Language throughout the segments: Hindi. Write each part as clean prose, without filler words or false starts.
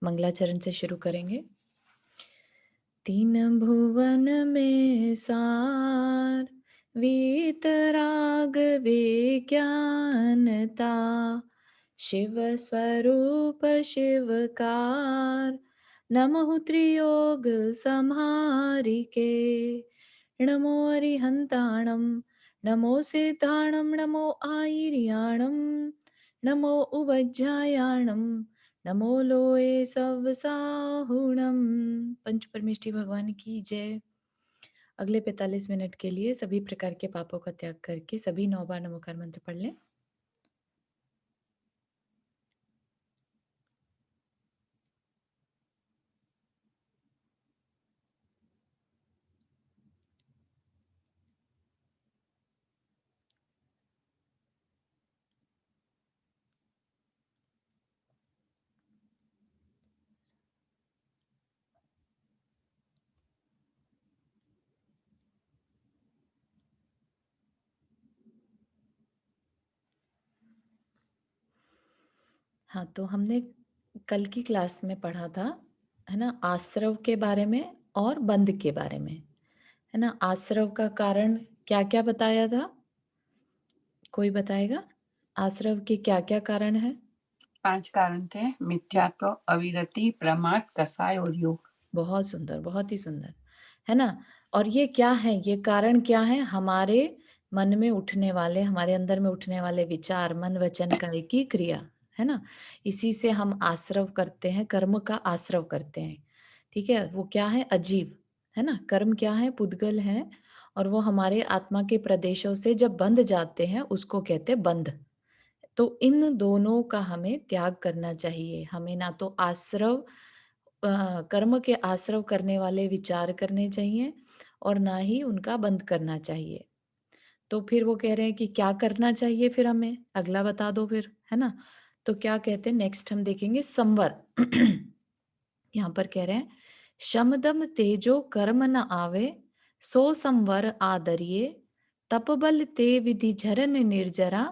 मंगलाचरण से शुरू करेंगे। तीन भुवन में सार, वीतराग विज्ञानता, शिव स्वरूप शिवकार, नमो त्रियोग संहारिके, नमो अरिहंताणम, नमो सिद्धाणम, नमो आयर्याणम, नमो उवज्जायाणम, नमो लोए सवसाहुणम। पंच परमेष्ठी भगवान की जय। अगले 45 मिनट के लिए सभी प्रकार के पापों का त्याग करके सभी 9 बार नमोकार मंत्र पढ़ लें। हाँ, तो हमने कल की क्लास में पढ़ा था, है ना, आश्रव के बारे में और बंध के बारे में, है ना। आश्रव का कारण क्या क्या बताया था? कोई बताएगा? आश्रव के क्या क्या कारण है? 5 कारण थे। मिथ्यात्व, अविरति, प्रमाद, कसाय और योग। बहुत सुंदर, बहुत ही सुंदर, है ना। और ये क्या है, ये कारण क्या है? हमारे मन में उठने वाले, हमारे अंदर में उठने वाले विचार, मन वचन काया की क्रिया, है ना। इसी से हम आश्रव करते हैं, कर्म का आश्रव करते हैं। ठीक है, वो क्या है? अजीव, है ना। कर्म क्या है? पुद्गल है, और वो हमारे आत्मा के प्रदेशों से जब बंध जाते हैं उसको कहते हैं बंध। तो इन दोनों का हमें त्याग करना चाहिए। हमें ना तो आश्रव, कर्म के आश्रव करने वाले विचार करने चाहिए, और ना ही उनका बंद करना चाहिए। तो फिर वो कह रहे हैं कि क्या करना चाहिए फिर हमें? अगला बता दो फिर, है ना। तो क्या कहते हैं, नेक्स्ट हम देखेंगे संवर। यहाँ पर कह रहे हैं, शमदम तेजो कर्म न आवे, सो संवर आदरिये, तपबल ते विधि झरन निर्जरा,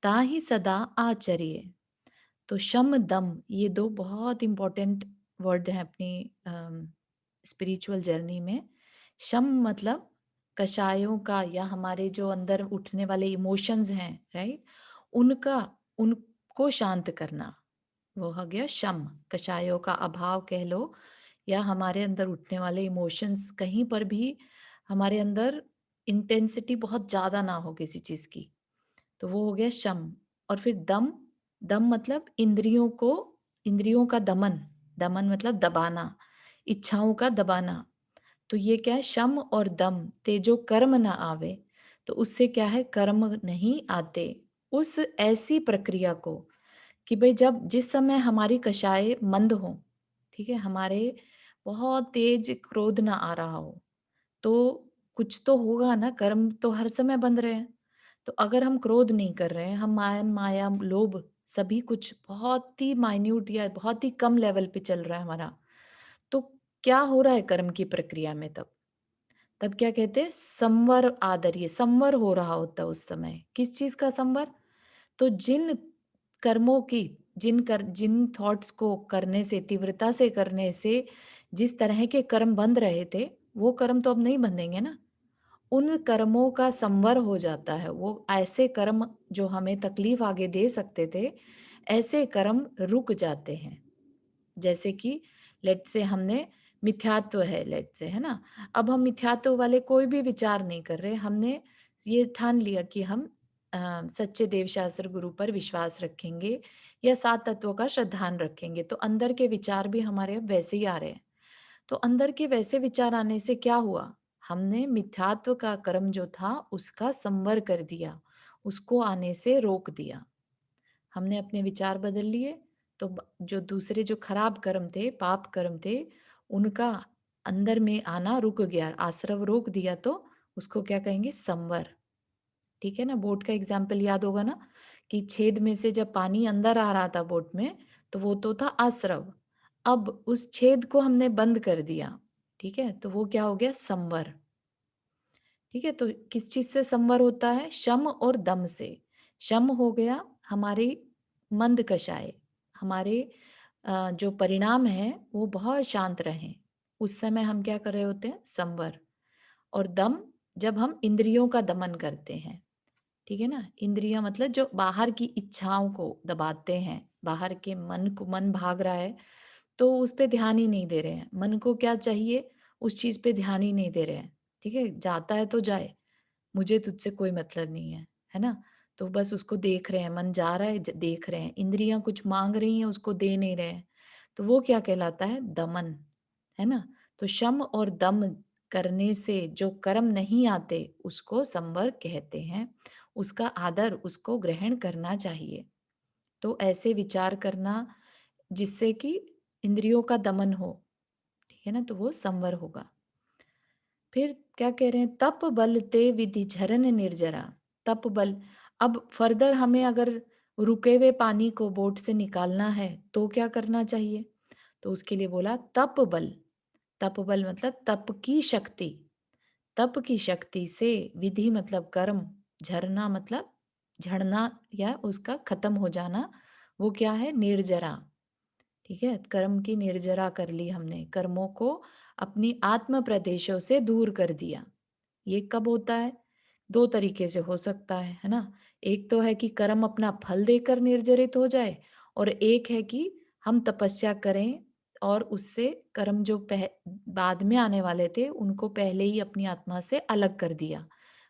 ताहि सदा आचरिये। तो शम दम, ये दो बहुत इंपॉर्टेंट वर्ड हैं अपनी स्पिरिचुअल जर्नी में। शम मतलब कषायों का, या हमारे जो अंदर उठने वाले इमोशंस हैं, राइट, उनका, उनको शांत करना, वो हो गया शम। कषायों का अभाव कह लो, या हमारे अंदर उठने वाले इमोशंस, कहीं पर भी हमारे अंदर इंटेंसिटी बहुत ज्यादा ना हो किसी चीज की, तो वो हो गया शम। और फिर दम, दम मतलब इंद्रियों को, इंद्रियों का दमन, दमन मतलब दबाना, इच्छाओं का दबाना। तो ये क्या है? शम और दम। तेजो कर्म ना आवे, तो उससे क्या है? कर्म नहीं आते। उस ऐसी प्रक्रिया को, कि भाई जब जिस समय हमारी कषाय मंद हो, ठीक है, हमारे बहुत तेज क्रोध ना आ रहा हो, तो कुछ तो होगा ना, कर्म तो हर समय बंद रहे हैं। तो अगर हम क्रोध नहीं कर रहे हैं, हम मायन माया लोभ सभी कुछ बहुत ही माइन्यूट या बहुत ही कम लेवल पे चल रहा है हमारा, तो क्या हो रहा है कर्म की प्रक्रिया में? तब तब क्या कहते हैं? संवर आदर, ये संवर हो रहा होता है उस समय। किस चीज का संवर? तो जिन कर्मों की, जिन थॉट्स को करने से, तीव्रता से करने से जिस तरह के कर्म बंध रहे थे, वो कर्म तो अब नहीं बंधेंगे ना। उन कर्मों का संवर हो जाता है। वो ऐसे कर्म जो हमें तकलीफ आगे दे सकते थे, ऐसे कर्म रुक जाते हैं। जैसे कि लेट से हमने मिथ्यात्व है, लेट से, है ना, अब हम मिथ्यात्व वाले कोई भी विचार नहीं कर रहे। हमने ये ठान लिया कि हम सच्चे देव शास्त्र गुरु पर विश्वास रखेंगे, या 7 तत्वों का श्रद्धान रखेंगे, तो अंदर के विचार भी हमारे अब वैसे ही आ रहे हैं। तो अंदर के वैसे विचार आने से क्या हुआ? हमने मिथ्यात्व का कर्म जो था उसका संवर कर दिया, उसको आने से रोक दिया। हमने अपने विचार बदल लिए, तो जो दूसरे जो खराब कर्म थे, पाप कर्म थे, उनका अंदर में आना रुक गया, आश्रव रोक दिया, तो उसको क्या कहेंगे? संवर। ठीक है ना। बोट का एग्जाम्पल याद होगा ना, कि छेद में से जब पानी अंदर आ रहा था बोट में, तो वो तो था आश्रव। अब उस छेद को हमने बंद कर दिया, ठीक है, तो वो क्या हो गया? संवर। ठीक है, तो किस चीज से संवर होता है? शम और दम से। शम हो गया हमारी मंद कषाय, हमारे जो परिणाम है वो बहुत शांत रहें। उस समय हम क्या कर रहे होते हैं? संवर। और दम, जब हम इंद्रियों का दमन करते हैं, ठीक है ना? इंद्रियाँ मतलब जो बाहर की इच्छाओं को दबाते हैं, बाहर के मन को, मन भाग रहा है तो उस पे ध्यान ही नहीं दे रहे हैं। मन को क्या चाहिए, उस चीज़ पे ध्यान ही नहीं दे रहे हैं, ठीक है? जाता है तो जाए, मुझे तुझसे कोई मतलब नहीं है ना? तो बस उसको देख रहे हैं, मन जा रहा है देख रहे हैं, इंद्रियां कुछ मांग रही हैं उसको दे नहीं रहे हैं, तो वो क्या कहलाता है? दमन, है ना? तो शम और दम करने से जो कर्म नहीं आते उसको संवर कहते हैं। उसका आदर, उसको ग्रहण करना चाहिए। तो ऐसे विचार करना जिससे कि इंद्रियों का दमन हो, ठीक है ना? तो वो संवर होगा। फिर क्या कह रहे हैं? तप बल ते विधि झरन निर्जरा। तप बल, अब फर्दर हमें अगर रुके हुए पानी को बोट से निकालना है तो क्या करना चाहिए? तो उसके लिए बोला तप बल। तप बल मतलब तप की शक्ति। तप की शक्ति से, विधि मतलब कर्म, झरना मतलब झड़ना या उसका खत्म हो जाना, वो क्या है? निर्जरा। ठीक है? कर्म की निर्जरा कर ली हमने, कर्मों को अपनी आत्म प्रदेशों से दूर कर दिया। ये कब होता है? 2 तरीके से हो सकता है ना? एक तो है कि कर्म अपना फल देकर निर्जरित हो जाए, और एक है कि हम तपस्या करें और उससे कर्म जो बाद में आने वाले थे उनको पहले ही अपनी आत्मा से अलग कर दिया।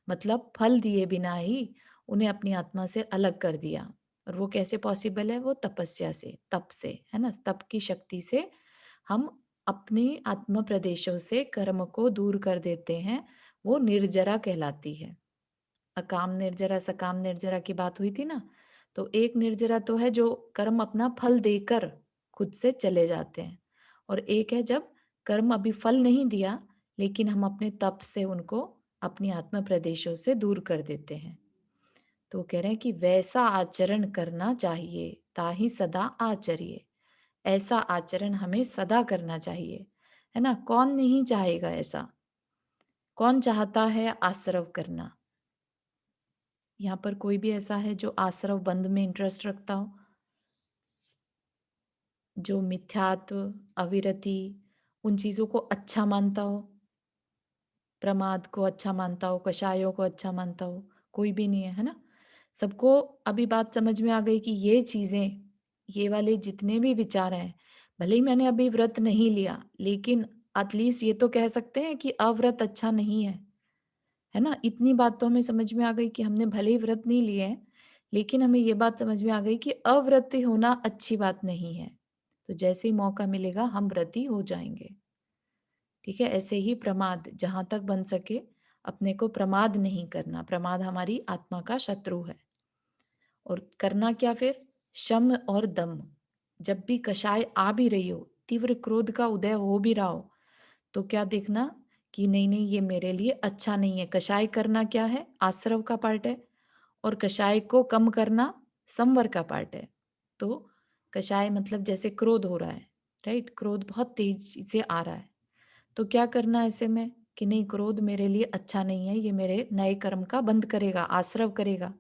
मतलब फल दिए बिना ही उन्हें अपनी आत्मा से अलग कर दिया। और वो कैसे पॉसिबल है? वो तपस्या से, तप से, है ना? तप की शक्ति से हम अपने आत्म प्रदेशों से कर्म को दूर कर देते हैं। वो निर्जरा कहलाती है। अकाम निर्जरा, सकाम निर्जरा की बात हुई थी ना? तो एक निर्जरा तो है जो कर्म अपना फल देकर खुद से चले जाते हैं, और एक है जब कर्म अभी फल नहीं दिया लेकिन हम अपने तप से उनको अपनी आत्म प्रदेशों से दूर कर देते हैं। तो वो कह रहे हैं कि वैसा आचरण करना चाहिए, ताहि सदा आचरिए। ऐसा आचरण हमें सदा करना चाहिए, है ना? कौन नहीं चाहेगा ऐसा? कौन चाहता है आश्रव करना? यहाँ पर कोई भी ऐसा है जो आश्रव बंध में इंटरेस्ट रखता हो, जो मिथ्यात्व, अविरति, उन चीज़ों को अच्छा मानता हो, प्रमाद को अच्छा मानता हो, कषायों को अच्छा मानता हो? कोई भी नहीं है ना? सबको अभी बात समझ में आ गई कि ये चीज़ें, ये वाले जितने भी विचार हैं, भले ही मैंने अभी व्रत नहीं लिया, लेकिन एटलीस्ट ये तो कह सकते हैं कि अव्रत अच्छा नहीं है ना? इतनी बात तो हमें समझ में आ गई कि हमने भले ही व्रत नहीं लिए हैं, लेकिन हमें ये बात समझ में आ गई कि अव्रती होना अच्छी बात नहीं है। तो जैसे ही मौका मिलेगा हम व्रती हो जाएँगे। ठीक है? ऐसे ही प्रमाद, जहाँ तक बन सके अपने को प्रमाद नहीं करना। प्रमाद हमारी आत्मा का शत्रु है। और करना क्या फिर? शम और दम। जब भी कषाय आ भी रही हो, तीव्र क्रोध का उदय हो भी रहा हो, तो क्या देखना कि नहीं, नहीं ये मेरे लिए अच्छा नहीं है। कषाय करना क्या है? आश्रव का पार्ट है, और कषाय को कम करना संवर का पार्ट है। तो कषाय मतलब जैसे क्रोध हो रहा है, राइट? क्रोध बहुत तेज़ी से आ रहा है। तो क्या करना ऐसे में कि नहीं, क्रोध मेरे लिए अच्छा नहीं है, ये मेरे नए कर्म का बंद करेगा, आश्रव करेगा।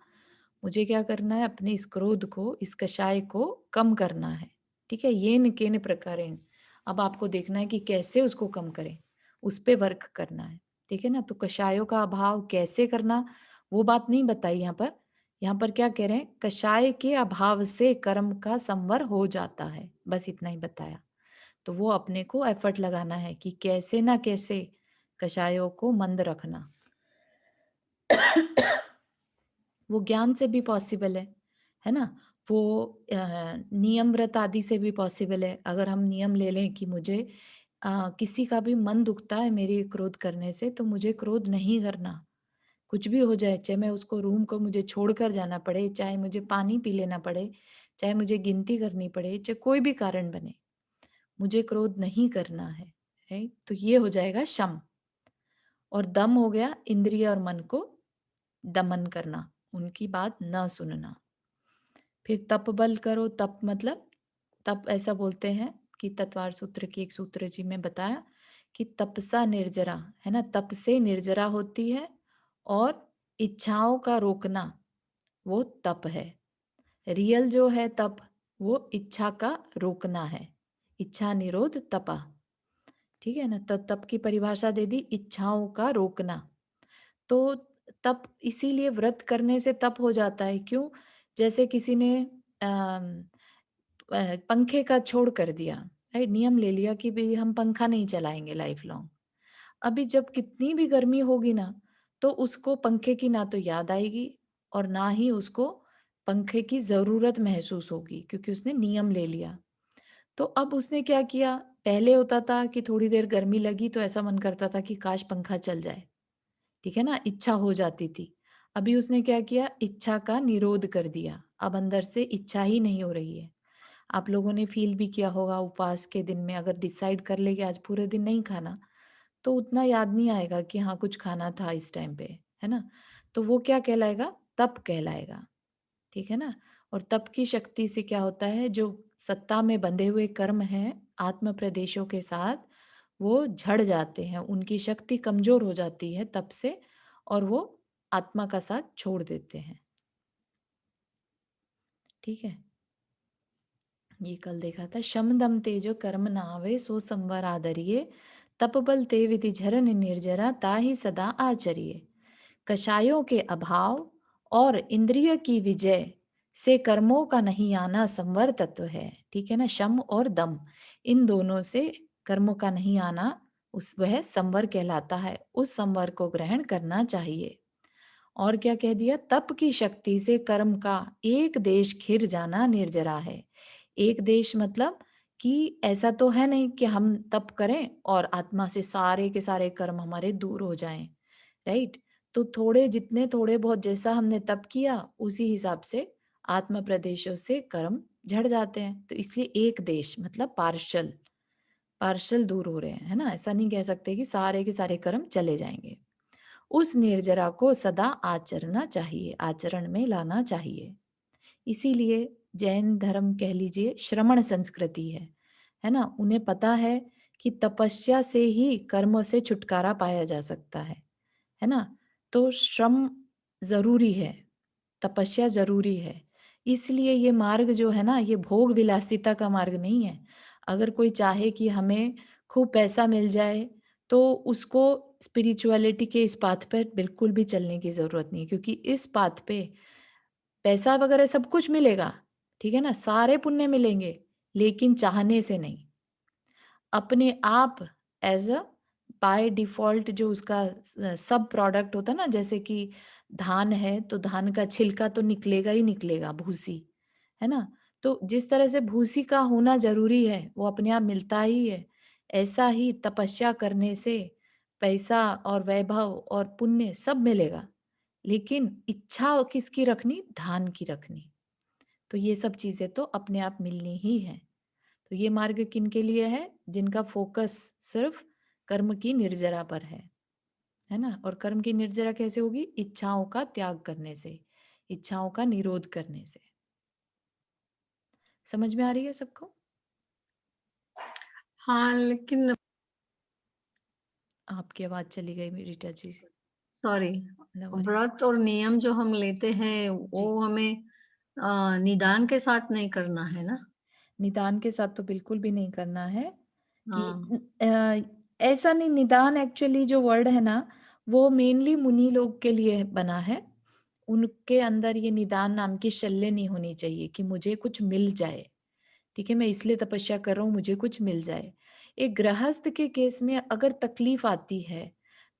मुझे क्या करना है? अपने इस क्रोध को, इस कषाय को कम करना है। ठीक है? येन केन प्रकारेण। अब आपको देखना है कि कैसे उसको कम करें, उस पे वर्क करना है। ठीक है ना? तो कषायों का अभाव कैसे करना, वो बात नहीं बताई यहाँ पर। यहाँ पर क्या कह रहे हैं? कषाय के अभाव से कर्म का संवर हो जाता है, बस इतना ही बताया। तो वो अपने को एफर्ट लगाना है कि कैसे ना कैसे कषायों को मंद रखना। वो ज्ञान से भी पॉसिबल है ना? वो नियम व्रत आदि से भी पॉसिबल है। अगर हम नियम ले लें कि मुझे किसी का भी मन दुखता है मेरे क्रोध करने से, तो मुझे क्रोध नहीं करना। कुछ भी हो जाए, चाहे मैं उसको रूम को मुझे छोड़कर जाना पड़े, चाहे मुझे पानी पी लेना पड़े, चाहे मुझे गिनती करनी पड़े, चाहे कोई भी कारण बने, मुझे क्रोध नहीं करना है, राइट? तो ये हो जाएगा शम। और दम हो गया इंद्रिय और मन को दमन करना, उनकी बात न सुनना। फिर तप बल करो, तप मतलब, तप ऐसा बोलते हैं कि तत्वार सूत्र की एक सूत्र जी में बताया कि तपसा निर्जरा, है ना? तप से निर्जरा होती है, और इच्छाओं का रोकना वो तप है। रियल जो है तप, वो इच्छा का रोकना है। इच्छा निरोध तपा, ठीक है ना? तो तप की परिभाषा दे दी, इच्छाओं का रोकना। तो तप इसीलिए व्रत करने से तप हो जाता है, क्यों? जैसे किसी ने अम, पंखे का छोड़ कर दिया, राइट? नियम ले लिया कि भई हम पंखा नहीं चलाएँगे लाइफ लॉन्ग। अभी जब कितनी भी गर्मी होगी ना, तो उसको पंखे की ना तो याद आएगी और ना ही उसको पंखे की ज़रूरत महसूस होगी, क्योंकि उसने नियम ले लिया। तो अब उसने क्या किया, पहले होता था कि थोड़ी देर गर्मी लगी तो ऐसा मन करता था कि काश पंखा चल जाए, ठीक है ना? इच्छा हो जाती थी। अभी उसने क्या किया, इच्छा का निरोध कर दिया। अब अंदर से इच्छा ही नहीं हो रही है। आप लोगों ने फ़ील भी किया होगा उपवास के दिन में, अगर डिसाइड कर ले कि आज पूरे दिन नहीं खाना, तो उतना याद नहीं आएगा कि हाँ, कुछ खाना था इस टाइम पे, है ना? तो वो क्या कहलाएगा? तप कहलाएगा, ठीक है ना? और तप की शक्ति से क्या होता है, जो सत्ता में बंधे हुए कर्म हैं, आत्म प्रदेशों के साथ, वो झड़ जाते हैं, उनकी शक्ति कमज़ोर हो जाती है तप से, और वो आत्मा का साथ छोड़ देते हैं, ठीक है? ये कल देखा था, शम दम तेजो कर्म नावे सो संवर आदरिये, तप बल ते विधि झरन निर्जरा ताहि सदा आचरिये। कषायों के अभाव और इंद्रिय की विजय से कर्मों का नहीं आना संवर तत्व है, ठीक है ना? शम और दम, इन दोनों से कर्मों का नहीं आना, उस वह संवर कहलाता है। उस संवर को ग्रहण करना चाहिए। और क्या कह दिया, तप की शक्ति से कर्म का एक देश घिर जाना निर्जरा है। एक देश मतलब कि ऐसा तो है नहीं कि हम तप करें और आत्मा से सारे के सारे कर्म हमारे दूर हो जाएं, राइट? तो थोड़े, जितने थोड़े बहुत जैसा हमने तप किया, उसी हिसाब से आत्म प्रदेशों से कर्म झड़ जाते हैं। तो इसलिए एक देश मतलब पार्शल, पार्शल दूर हो रहे हैं, है ना? ऐसा नहीं कह सकते कि सारे के सारे कर्म चले जाएंगे। उस निर्जरा को सदा आचरना चाहिए, आचरण में लाना चाहिए। इसीलिए जैन धर्म कह लीजिए श्रमण संस्कृति है ना? उन्हें पता है कि तपस्या से ही कर्मों से छुटकारा पाया जा सकता है ना? तो श्रम ज़रूरी है, तपस्या ज़रूरी है। इसलिए ये मार्ग जो है ना, ये भोग विलासिता का मार्ग नहीं है। अगर कोई चाहे कि हमें खूब पैसा मिल जाए, तो उसको स्पिरिचुअलिटी के इस पाथ पर बिल्कुल भी चलने की ज़रूरत नहीं है, क्योंकि इस पाथ पे पैसा वगैरह सब कुछ मिलेगा, ठीक है ना? सारे पुण्य मिलेंगे, लेकिन चाहने से नहीं। अपने आप एज़ अ बाय डिफ़ॉल्ट जो उसका सब प्रोडक्ट होता है ना, जैसे कि धान है, तो धान का छिलका तो निकलेगा ही निकलेगा, भूसी, है ना? तो जिस तरह से भूसी का होना ज़रूरी है, वो अपने आप मिलता ही है। ऐसा ही तपस्या करने से पैसा और वैभव और पुण्य सब मिलेगा, लेकिन इच्छा किसकी रखनी? धान की रखनी। तो ये सब चीज़ें तो अपने आप मिलनी ही हैं। तो ये मार्ग किनके लिए है? जिनका फोकस सिर्फ कर्म की निर्जरा पर है ना? और कर्म की निर्जरा कैसे होगी? इच्छाओं का त्याग करने से, इच्छाओं का निरोध करने से। समझ में आ रही है सबको? हाँ, लेकिन आपकी आवाज़ चली गई मेरी Rita ji. Sorry, no worries. व्रत और नियम जो हम लेते हैं, जी। वो हमें निदान के साथ नहीं करना है ना? निदान के साथ तो बिल्कुल भी नहीं करना है कि हाँ, ऐसा नहीं, निदान एक्चुअली जो वर्ड है ना, वो मेनली मुनि लोग के लिए बना है। उनके अंदर ये निदान नाम की शल्य नहीं होनी चाहिए कि मुझे कुछ मिल जाए, ठीक है? मैं इसलिए तपस्या कर रहा हूँ, मुझे कुछ मिल जाए। एक गृहस्थ के केस में अगर तकलीफ आती है,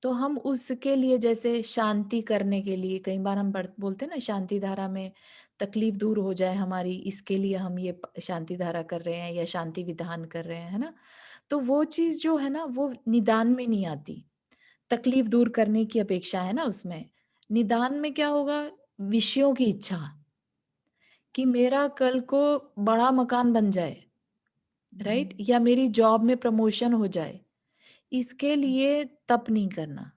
तो हम उसके लिए, जैसे शांति करने के लिए, कई बार हम बोलते हैं ना, शांति धारा में तकलीफ दूर हो जाए हमारी, इसके लिए हम ये शांति धारा कर रहे हैं या शांति विधान कर रहे हैं, है ना? तो वो चीज़ जो है ना, वो निदान में नहीं आती। तकलीफ दूर करने की अपेक्षा है ना उसमें। निदान में क्या होगा? विषयों की इच्छा, कि मेरा कल को बड़ा मकान बन जाए, राइट? या मेरी जॉब में प्रमोशन हो जाए। इसके लिए तप नहीं करना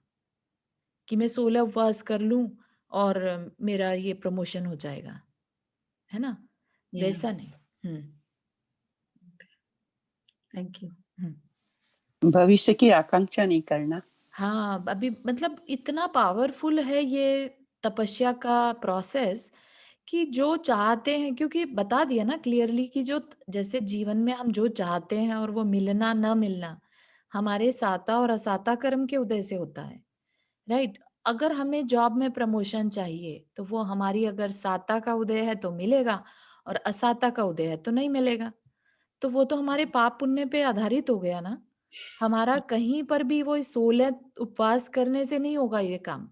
कि मैं 16 उपवास कर लूँ और मेरा ये प्रमोशन हो जाएगा, है ना? या वैसा नहीं। हुँ, थैंक यू। हुँ। भविष्य की आकांक्षा नहीं करना। हाँ, अभी मतलब इतना पावरफुल है ये तपस्या का प्रोसेस कि जो चाहते हैं, क्योंकि बता दिया ना क्लियरली कि जो जैसे जीवन में हम जो चाहते हैं और वो मिलना न मिलना हमारे साता और असाता कर्म के उदय से होता है, राइट? अगर हमें जॉब में प्रमोशन चाहिए तो वो हमारी अगर साता का उदय है तो मिलेगा, और असाता का उदय है तो नहीं मिलेगा। तो वो तो हमारे पाप पुण्य पे आधारित हो गया ना। हमारा कहीं पर भी वो 16 उपवास करने से नहीं होगा ये काम।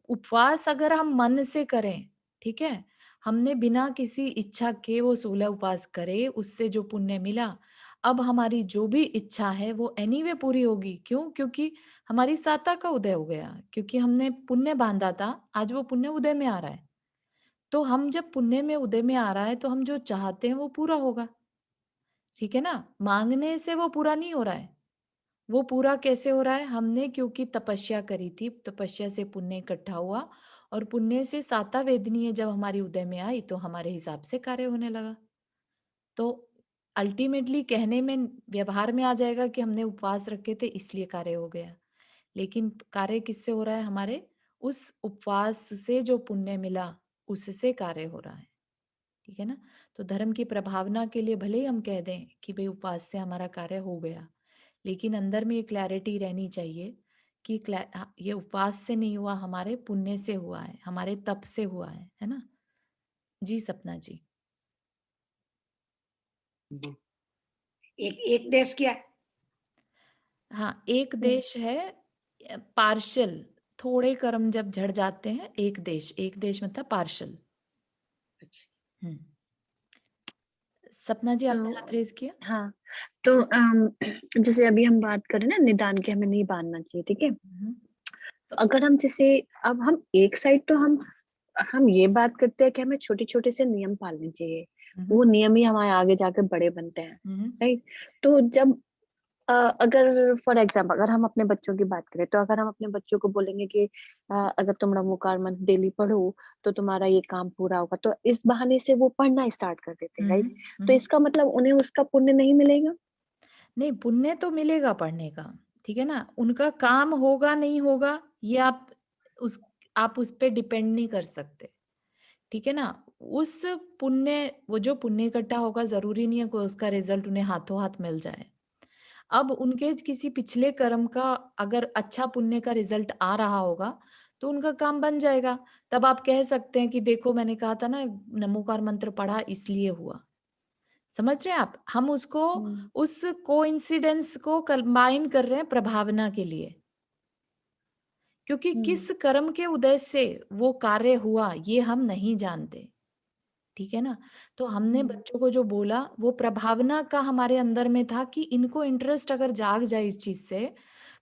उपवास अगर हम मन से करें, ठीक है? हमने बिना किसी इच्छा के वो 16 उपवास करे, उससे जो पुण्य मिला, अब हमारी जो भी इच्छा है वो एनीवे पूरी होगी। क्यों? क्योंकि हमारी साता का उदय हो गया, क्योंकि हमने पुण्य बाँधा था, आज वो पुण्य उदय में आ रहा है। तो हम जब पुण्य में उदय में आ रहा है, तो हम जो चाहते हैं वो पूरा होगा, ठीक है ना? माँगने से वो पूरा नहीं हो रहा है। वो पूरा कैसे हो रहा है? हमने क्योंकि तपस्या करी थी, तपस्या से पुण्य इकट्ठा हुआ, और पुण्य से साता वेदनीय जब हमारी उदय में आई तो हमारे हिसाब से कार्य होने लगा। तो अल्टीमेटली कहने में व्यवहार में आ जाएगा कि हमने उपवास रखे थे इसलिए कार्य हो गया। लेकिन कार्य किससे हो रहा है? हमारे उस उपवास से जो पुण्य मिला, उससे कार्य हो रहा है। ठीक है ना? तो धर्म की प्रभावना के लिए भले ही हम कह दें कि भई उपवास से हमारा कार्य हो गया, लेकिन अंदर में ये क्लैरिटी रहनी चाहिए कि ये उपवास से नहीं हुआ, हमारे पुण्य से हुआ है, हमारे तप से हुआ है ना? जी, सपना जी। जी। एक एक देश क्या? हाँ, एक देश है पार्शियल, थोड़े कर्म जब झड़ जाते हैं, एक देश मतलब पार्शियल। अच्छा। हुँ। सपना जी, आपने हाथ तो रेज़ किया? हाँ, तो जैसे अभी हम बात करें ना निदान की, हमें नहीं बाँधना चाहिए, ठीक है? हुँ, तो अगर हम जैसे अब हम एक साइड तो हम ये बात करते हैं कि हमें छोटे-छोटे से नियम पालने चाहिए। हुँ, वो हुँ, नियम ही हमारे आगे जाकर बड़े बनते हैं, हुँ, राइट? तो जब अगर फॉर एग्ज़ाम्पल अगर हम अपने बच्चों की बात करें, तो अगर हम अपने बच्चों को बोलेंगे कि अगर तुम नमोकार मंत्र डेली पढ़ो, तो तुम्हारा ये काम पूरा होगा। तो इस बहाने से वो पढ़ना स्टार्ट कर देते हैं, हुँ, राइट? हुँ, हुँ, तो हुँ। इसका मतलब उन्हें उसका पुण्य नहीं मिलेगा? नहीं, पुण्य तो मिलेगा पढ़ने का, ठीक है ना? उनका काम होगा, नहीं होगा, ये उस आप उस पे डिपेंड नहीं कर सकते, ठीक है ना? उस पुण्य वो जो पुण्य इकट्ठा होगा, ज़रूरी नहीं है कि उसका रिज़ल्ट उन्हें हाथों-हाथ मिल जाए। अब उनके किसी पिछले कर्म का अगर अच्छा पुण्य का रिज़ल्ट आ रहा होगा, तो उनका काम बन जाएगा। तब आप कह सकते हैं कि देखो मैंने कहा था ना, नमोकार मंत्र पढ़ा इसलिए हुआ। समझ रहे हैं आप? हम उसको हुँ, उस कोइंसिडेंस को कंबाइन कर रहे हैं प्रभावना के लिए। क्योंकि हुँ, किस कर्म के उदय से वो कार्य हुआ, ये हम नहीं जानते। ठीक है ना? तो हमने हुँ, बच्चों को जो बोला, वो प्रभावना का हमारे अंदर में था कि इनको इंटरेस्ट अगर जाग जाए इस चीज़ से,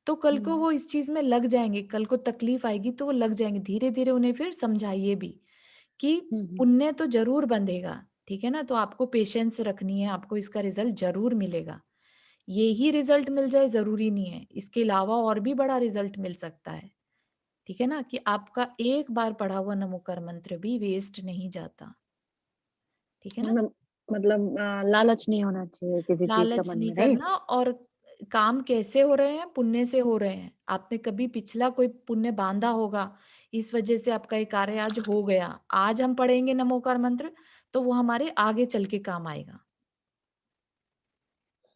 तो कल को हुँ, वो इस चीज़ में लग जाएँगे। कल को तकलीफ आएगी तो वो लग जाएँगे। धीरे-धीरे उन्हें फिर समझाइए भी कि हुँ, हुँ, पुण्य तो ज़रूर बंधेगा, ठीक है ना? तो आपको पेशेंस रखनी है, आपको इसका रिज़ल्ट ज़रूर मिलेगा। ये ही रिज़ल्ट मिल जाए ज़रूरी नहीं है, इसके अलावा और भी बड़ा रिज़ल्ट मिल सकता है, ठीक है ना? कि आपका एक बार पढ़ा हुआ नमोकार मंत्र भी वेस्ट नहीं जाता, ठीक है ना? मतलब लालच नहीं होना चाहिए किसी चीज़ का लालच मन नहीं में, राइट? करना, और काम कैसे हो रहे हैं? पुण्य से हो रहे हैं। आपने कभी पिछला कोई पुण्य बाँधा होगा, इस वजह से आपका ये कार्य आज हो गया। आज हम पढ़ेंगे नमोकार मंत्र, तो वो हमारे आगे चल के काम आएगा।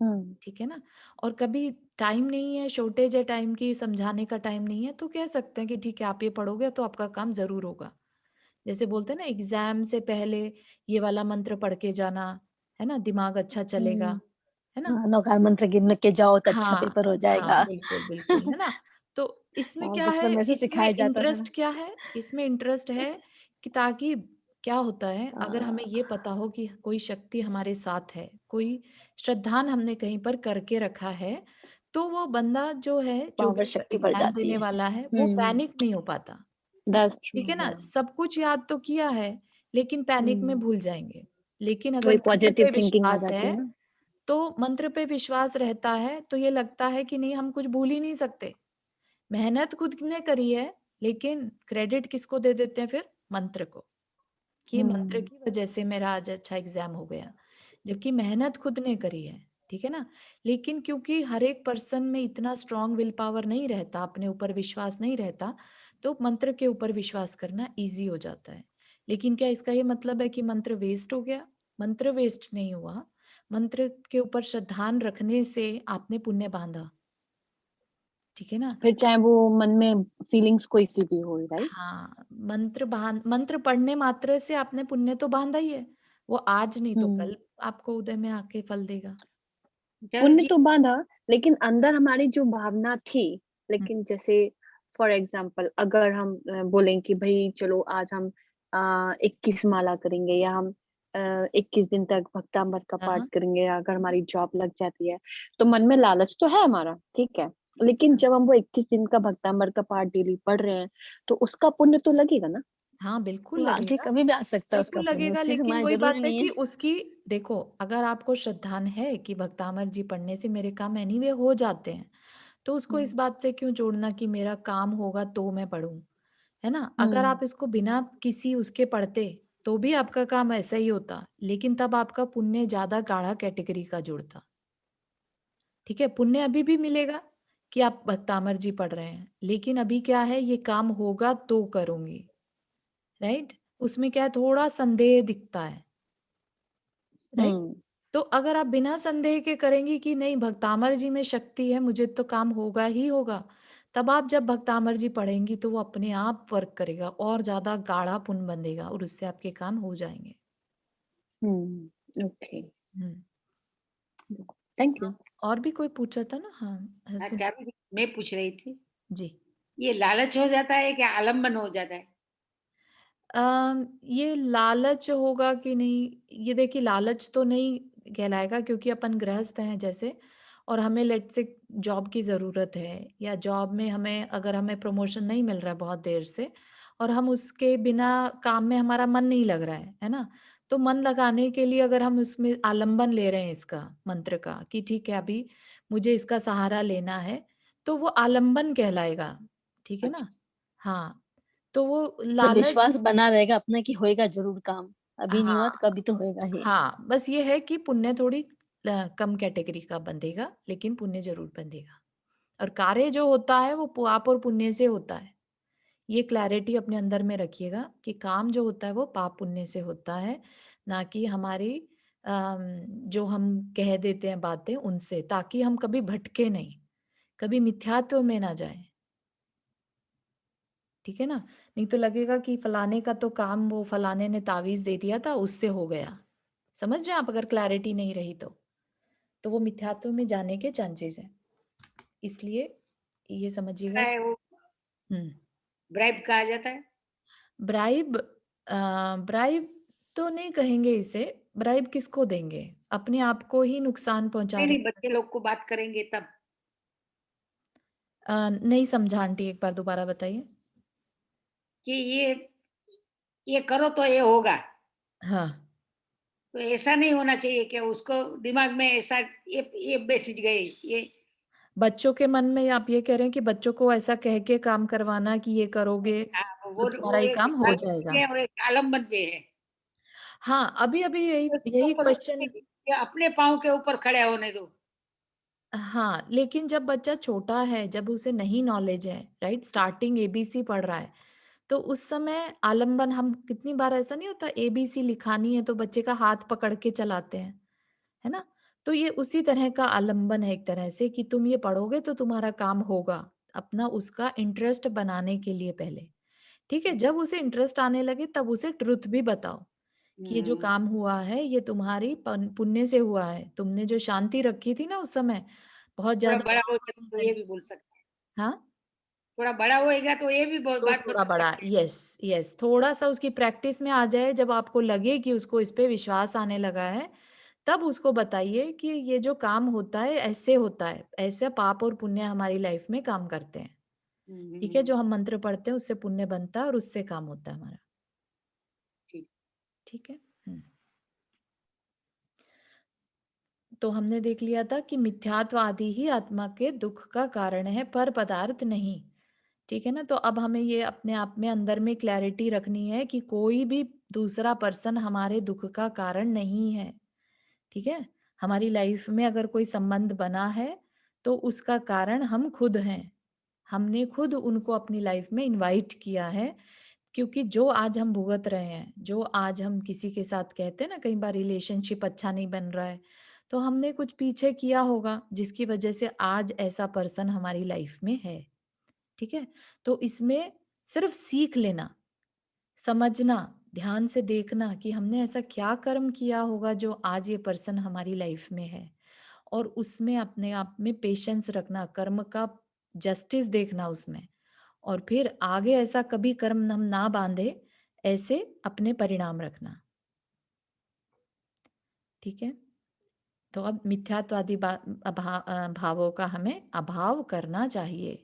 हुँ, ठीक है ना? और कभी टाइम नहीं है, शॉर्टेज है टाइम की, समझाने का टाइम नहीं है, तो कह सकते हैं कि ठीक है आप ये पढ़ोगे तो आपका काम ज़रूर होगा। जैसे बोलते हैं ना एग्ज़ाम से पहले ये वाला मंत्र पढ़ के जाना, है ना? दिमाग अच्छा चलेगा, हुँ। है ना? हाँ, नौकार मंत्र गिन के जाओ तो अच्छा हाँ, पेपर हो हाँ, जाएगा। बिल्कुल, बिल्कुल, है ना? तो इसमें हाँ, क्या बचपन है, में ऐसे इसमें सिखाया जाता था ना। इंटरेस्ट क्या है? इसमें इंटरेस्ट है कि ताकि क्या होता है, अगर हमें ये अ, पता हो कि कोई शक्ति हमारे साथ है, कोई श्रद्धान हमने कहीं पर करके रखा है, तो वो बंदा जो है, जो पावर भी शक्ति बढ़ एग्ज़ाम जाती देने है। वाला है, वो हुँ, पैनिक नहीं हो पाता। दैट्स ट्रू, ठीक है ना? या सब कुछ याद तो किया है, लेकिन पैनिक में हुँ, भूल जाएँगे। लेकिन अगर वही मंत्र पे पॉजिटिव थिंकिंग आ विश्वास जाती है है, ना। तो मंत्र पे विश्वास रहता है, तो ये लगता है कि नहीं हम कुछ भूल ही नहीं सकते। मेहनत खुद ने करी है, लेकिन क्रेडिट किसको दे देते हैं फिर? मंत्र को, कि मंत्र हुँ, की वजह से मेरा आज अच्छा एग्ज़ाम हो गया। जबकि मेहनत खुद ने करी है, ठीक है ना? लेकिन क्योंकि हर एक पर्सन में इतना स्ट्रॉन्ग विल पावर नहीं रहता, अपने ऊपर विश्वास नहीं रहता, तो मंत्र के ऊपर विश्वास करना ईज़ी हो जाता है। लेकिन क्या इसका ये मतलब है कि मंत्र वेस्ट हो गया? मंत्र वेस्ट नहीं हुआ। मंत्र के ऊपर श्रद्धान रखने से आपने पुण्य बांधा। ठीक है ना? फिर चाहे वो मन में फीलिंग्स कोई सी भी हो, राइट? हाँ, मंत्र पढ़ने मात्र से आपने पुण्य तो बांधा ही है। वो आज नहीं तो कल आपको उदय में आके फल देगा। चलो पुण्य जी। तो बांधा, लेकिन अंदर हमारी जो भावना थी, हुँ, लेकिन जैसे फॉर एग्जांपल अगर हम बोलें कि भाई चलो आज हम 21 माला करेंगे, या हम 21 दिन तक भक्तामृत का हाँ, पाठ हाँ। करेंगे, या अगर हमारी जॉब लग जाती है, तो मन में लालच तो है हमारा, ठीक है। लेकिन जब हम वो 21 दिन का भक्तामृत का पाठ डेली पढ़ रहे हैं, तो उसका पुण्य तो लगेगा ना। हाँ, बिल्कुल वो आगे लगेगा। कभी भी आ सकता है उसका बिल्कुल पुण्य, लगेगा, उससे लेकिन हमारा वही जरूरी बात है नहीं कि है। उसकी देखो, अगर आपको श्रद्धान है कि भक्तामर जी पढ़ने से मेरे काम एनीवे हो जाते हैं, तो उसको इस बात से क्यों जोड़ना कि मेरा काम होगा तो मैं पढ़ूँ, है ना? अगर आप इसको बिना किसी उसके पढ़ते, तो भी आपका काम ऐसा ही होता, लेकिन तब आपका पुण्य ज़्यादा गाढ़ा कैटेगरी का जुड़ता। ठीक है? पुण्य अभी भी मिलेगा कि आप भक्तामर जी पढ़ रहे हैं, लेकिन अभी क्या है, ये काम होगा तो करूँगी, राइट? उसमें क्या है, थोड़ा संदेह दिखता है। राइट? हम्म। तो अगर आप बिना संदेह के करेंगी कि नहीं भक्तामर जी में शक्ति है, मुझे तो काम होगा ही होगा, तब आप जब भक्तामर जी पढ़ेंगी तो वो अपने आप वर्क करेगा और ज़्यादा गाढ़ा पुण्य बंधेगा और उससे आपके काम हो जाएँगे। Okay, hmm. Thank you. और भी कोई पूछा था ना? हाँ, हाँ, सुन क्या मैं पूछ रही थी, जी। ये लालच हो जाता है कि आलम्बन हो जाता है? ये लालच होगा कि नहीं, ये देखिए लालच तो नहीं कहलाएगा क्योंकि अपन गृहस्थ हैं जैसे, और हमें लेट्स से जॉब की ज़रूरत है, या जॉब में हमें अगर हमें प्रमोशन नहीं मिल रहा है बहुत देर से, और हम उसके बिना काम में हमारा मन नहीं लग रहा है ना? तो मन लगाने के लिए अगर हम उसमें आलंबन ले रहे हैं इसका मंत्र का कि ठीक है अभी मुझे इसका सहारा लेना है, तो वो आलंबन कहलाएगा। ठीक है अच्छा। ना? हाँ, तो वो मतलब लालच। विश्वास बना रहेगा अपना कि होएगा जरूर काम, अभी नहीं हुआ हाँ, तो कभी तो होएगा ही। हाँ, बस ये है कि पुण्य थोड़ी कम कैटेगरी का बंधेगा, लेकिन पुण्य ज़रूर बंधेगा। और कार्य जो होता है वो पाप और पुण्य से होता है। ये क्लैरिटी अपने अंदर में रखिएगा कि काम जो होता है वो पाप पुण्य से होता है, ना कि हमारी जो हम कह देते हैं बातें उनसे, ताकि हम कभी भटके नहीं, कभी मिथ्यात्व में ना जाएँ। ठीक है ना? नहीं तो लगेगा कि फलाने का तो काम वो फलाने ने तावीज़ दे दिया था, उससे हो गया। समझ रहे हैं आप, अगर क्लैरिटी नहीं रही तो? तो वो मिथ्यात्व में जाने के चांसेस हैं। इसलिए ये पता समझिएगा। है वो हुँ। ब्राइब कहा जाता है? ब्राइब ब्राइब तो नहीं कहेंगे इसे, ब्राइब किसको देंगे? अपने आप को ही नुकसान पहुँचा नहीं, रहे नहीं, हैं। बच्चे लोग को बात करेंगे तब। नहीं समझा आंटी, एक बार दोबारा बताइए। कि ये करो तो ये होगा। हाँ। तो ऐसा नहीं होना चाहिए कि उसको दिमाग में ऐसा ये बैठ गई ये। बच्चों के मन में आप ये कह रहे हैं कि बच्चों को ऐसा कह के काम करवाना कि ये करोगे हाँ, तो तुम्हारा वो ये एक काम हो लालच जाएगा। पे है और एक आलम्बन पे है। हाँ, अभी-अभी यही तो इसके यही ऊपर क्वेश्चन। ये अपने पाँव के ऊपर खड़े होने दो। हाँ, लेकिन जब बच्चा छोटा है, जब उसे नहीं नॉलेज है, राइट? स्टार्टिंग एबीसी पढ़ रहा है, तो उस समय आलंबन हम कितनी बार ऐसा नहीं होता एबीसी लिखानी है तो बच्चे का हाथ पकड़ के चलाते हैं, है ना? तो ये उसी तरह का आलंबन है एक तरह से कि तुम ये पढ़ोगे तो तुम्हारा काम होगा, अपना उसका इंटरेस्ट बनाने के लिए पहले। ठीक है? जब उसे इंटरेस्ट आने लगे तब उसे ट्रुथ भी बताओ कि ये जो हुँ, काम हुआ है ये तुम्हारी पुण्य से हुआ है। तुमने जो शांति रखी थी ना उस समय, बहुत थोड़ा ज़्यादा बड़ा हो काम जाए तुम तो ये करी। भी बोल सकते हैं। हाँ? थोड़ा बड़ा होएगा तो ये भी तो बात थोड़ा बता बड़ा, सकते हैं। यस, यस, थोड़ा-सा उसकी प्रैक्टिस में आ जाए, जब आपको लगे कि उसको इस पे विश्वास आने लगा है, तब उसको बताइए कि ये जो काम होता है ऐसे होता है, ऐसे पाप और पुण्य हमारी लाइफ में काम करते हैं। हुँ, हुँ, ठीक है? हुँ। जो हम मंत्र पढ़ते हैं उससे पुण्य बनता है और उससे काम होता है हमारा। ठीक। ठीक है? हुँ। तो हमने देख लिया था कि मिथ्यात्व आदि ही आत्मा के दुःख का कारण है, पर पदार्थ नहीं। ठीक है ना? तो अब हमें ये अपने आप में अंदर में क्लैरिटी रखनी है कि कोई भी दूसरा पर्सन हमारे दुःख का कारण नहीं है। ठीक है? हमारी लाइफ में अगर कोई संबंध बना है, तो उसका कारण हम खुद हैं। हमने खुद उनको अपनी लाइफ में इनवाइट किया है। क्योंकि जो आज हम भुगत रहे हैं, जो आज हम किसी के साथ कहते हैं ना, कई बार रिलेशनशिप अच्छा नहीं बन रहा है, तो हमने कुछ पीछे किया होगा जिसकी वजह से आज ऐसा पर्सन हमारी लाइफ में है। ठीक है? तो इसमें सिर्फ सीख लेना, समझना, ध्यान से देखना कि हमने ऐसा क्या कर्म किया होगा जो आज ये पर्सन हमारी लाइफ में है, और उसमें अपने आप में पेशेंस रखना, कर्म का जस्टिस देखना उसमें, और फिर आगे ऐसा कभी कर्म हम ना बांधे, ऐसे अपने परिणाम रखना। ठीक है? तो अब मिथ्यात्वादी भावों का हमें अभाव करना चाहिए।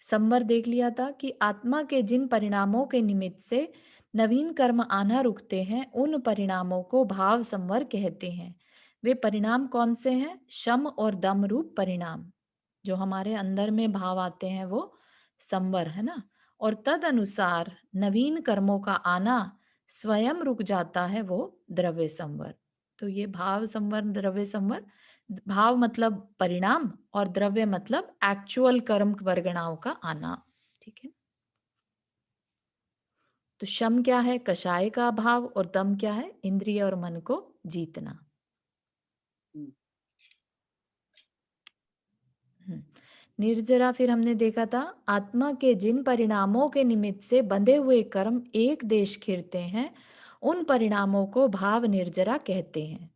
संवर देख लिया था कि आत्मा के जिन परिणामों के निमित्त से नवीन कर्म आना रुकते हैं, उन परिणामों को भाव संवर कहते हैं। वे परिणाम कौन से हैं? शम और दम रूप परिणाम। जो हमारे अंदर में भाव आते हैं वो संवर है ना। और तद अनुसार नवीन कर्मों का आना स्वयं रुक जाता है, वो द्रव्य संवर। तो ये भाव संवर, द्रव्य संवर, भाव मतलब परिणाम और द्रव्य मतलब एक्चुअल कर्म वर्गणाओं का आना। ठीक है। तो शम क्या है? कषाय का अभाव, और दम क्या है? इंद्रिय और मन को जीतना। निर्जरा फिर हमने देखा था, आत्मा के जिन परिणामों के निमित्त से बंधे हुए कर्म एक देश खिरते हैं, उन परिणामों को भाव निर्जरा कहते हैं।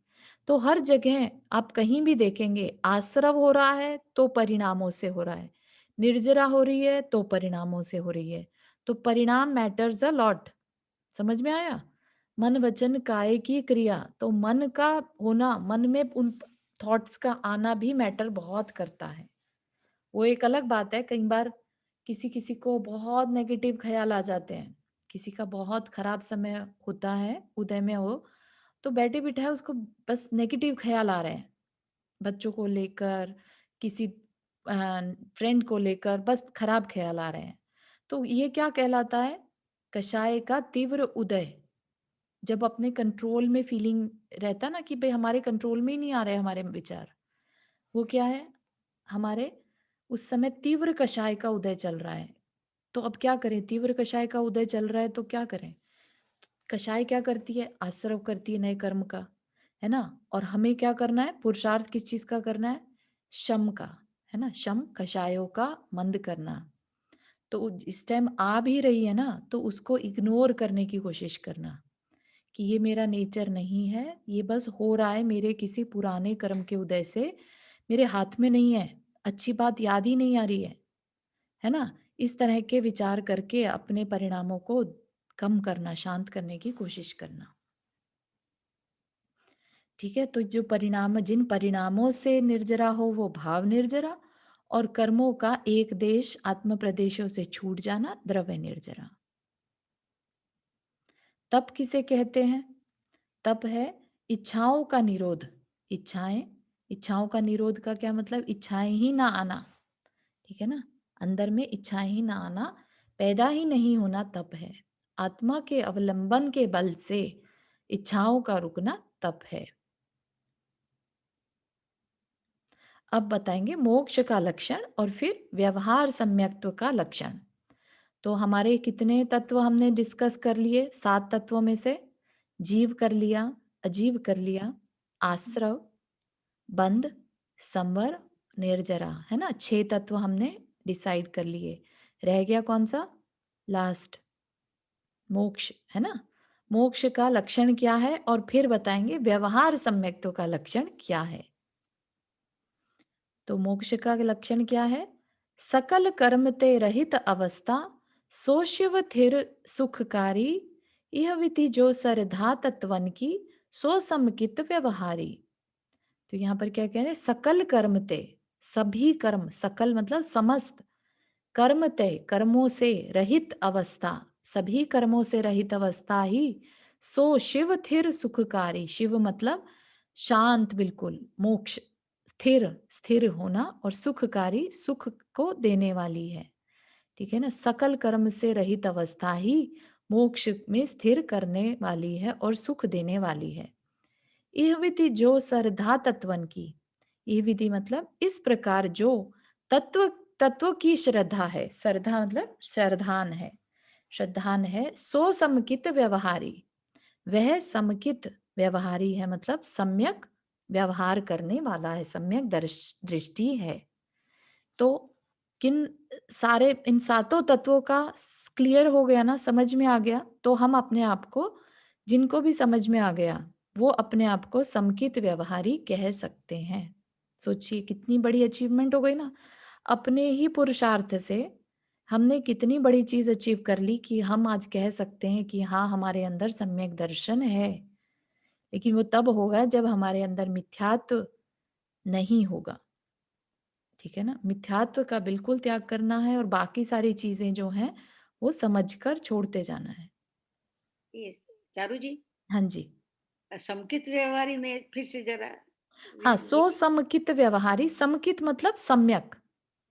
तो हर जगह आप कहीं भी देखेंगे, आश्रव हो रहा है तो परिणामों से हो रहा है, निर्जरा हो रही है तो परिणामों से हो रही है। तो परिणाम मैटर्स अ लॉट। समझ में आया? मन वचन काय की क्रिया, तो मन का होना, मन में उन थॉट्स का आना भी मैटर बहुत करता है। वो एक अलग बात है, कई बार किसी किसी को बहुत नेगेटिव ख्याल आ जाते हैं, किसी का बहुत खराब समय होता है, उदय में हो, तो बैठे बिठाए उसको बस नेगेटिव ख्याल आ रहे हैं, बच्चों को लेकर, किसी फ्रेंड को लेकर बस खराब ख्याल आ रहे हैं। तो ये क्या कहलाता है? कषाय का तीव्र उदय। जब अपने कंट्रोल में फीलिंग रहता ना कि भाई हमारे कंट्रोल में ही नहीं आ रहे हमारे विचार, वो क्या है? हमारे उस समय तीव्र कषाय का उदय चल रहा है। तो अब क्या करें? तीव्र कषाय का उदय चल रहा है तो क्या करें? कषाय क्या करती है? आश्रव करती है नए कर्म का, है ना। और हमें क्या करना है? पुरुषार्थ किस चीज का करना है? शम का, है ना। शम कषायों का मंद करना। तो इस टाइम आ भी रही है ना, तो उसको इग्नोर करने की कोशिश करना कि ये मेरा नेचर नहीं है, ये बस हो रहा है मेरे किसी पुराने कर्म के उदय से, मेरे हाथ में नहीं है, अच्छी बात याद ही नहीं आ रही है ना। इस तरह के विचार करके अपने परिणामों को कम करना, शांत करने की कोशिश करना। ठीक है। तो जो परिणाम, जिन परिणामों से निर्जरा हो वो भाव निर्जरा, और कर्मों का एक देश आत्म प्रदेशों से छूट जाना द्रव्य निर्जरा। तप किसे कहते हैं? तप है इच्छाओं का निरोध। इच्छाओं का निरोध का क्या मतलब? इच्छाएं ही ना आना। ठीक है ना, अंदर में इच्छाएं ही ना आना, पैदा ही नहीं होना तप है। आत्मा के अवलंबन के बल से इच्छाओं का रुकना तप है। अब बताएंगे मोक्ष का लक्षण और फिर व्यवहार सम्यक्त्व का लक्षण। तो हमारे कितने तत्व हमने डिस्कस कर लिए? 7 तत्वों में से जीव कर लिया, अजीव कर लिया, आश्रव, बंध, संवर, निर्जरा, है ना। 6 तत्व हमने डिसाइड कर लिए। रह गया कौन सा? लास्ट, मोक्ष, है ना। मोक्ष का लक्षण क्या है, और फिर बताएंगे व्यवहार सम्यक्त्व का लक्षण क्या है। तो मोक्ष का लक्षण क्या है? सकल कर्म ते रहित अवस्था, सो शिव थिर सुखकारी, यह विधि जो सरधा तत्वन की, सो समकित व्यवहारी। तो यहाँ पर क्या कह रहे हैं? सकल कर्म ते, सभी कर्म, सकल मतलब समस्त, कर्म ते, कर्मों से रहित अवस्था, सभी कर्मों से रहित अवस्था ही, सो शिव थिर सुखकारी, शिव मतलब शांत, बिल्कुल मोक्ष, स्थिर, स्थिर होना, और सुखकारी, सुख को देने वाली है। ठीक है ना। सकल कर्म से रहित अवस्था ही मोक्ष में स्थिर करने वाली है और सुख देने वाली है। यह विधि जो सरधा तत्वन की, यह विधि मतलब इस प्रकार जो तत्व, तत्व की श्रद्धा है, श्रद्धा मतलब श्रद्धान है, श्रद्धान है, सो समकित व्यवहारी, वह समकित व्यवहारी है, मतलब सम्यक व्यवहार करने वाला है, सम्यक दृष्टि है। तो सारे इन सातों तत्वों का क्लियर हो गया ना, समझ में आ गया, तो हम अपने आप को, जिनको भी समझ में आ गया, वो अपने आप को समकित व्यवहारी कह सकते हैं। सोचिए कितनी बड़ी अचीवमेंट हो गई ना, अपने ही पुरुषार्थ से हमने कितनी बड़ी चीज अचीव कर ली कि हम आज कह सकते हैं कि हाँ, हमारे अंदर सम्यक दर्शन है। लेकिन वो तब होगा जब हमारे अंदर मिथ्यात्व नहीं होगा। ठीक है ना, मिथ्यात्व का बिल्कुल त्याग करना है और बाकी सारी चीजें जो हैं वो समझकर छोड़ते जाना है। ये चारू जी, हाँ जी। समकित व्यवहारी में फिर से जरा हाँ, सो समकित व्यवहारी, समकित मतलब सम्यक,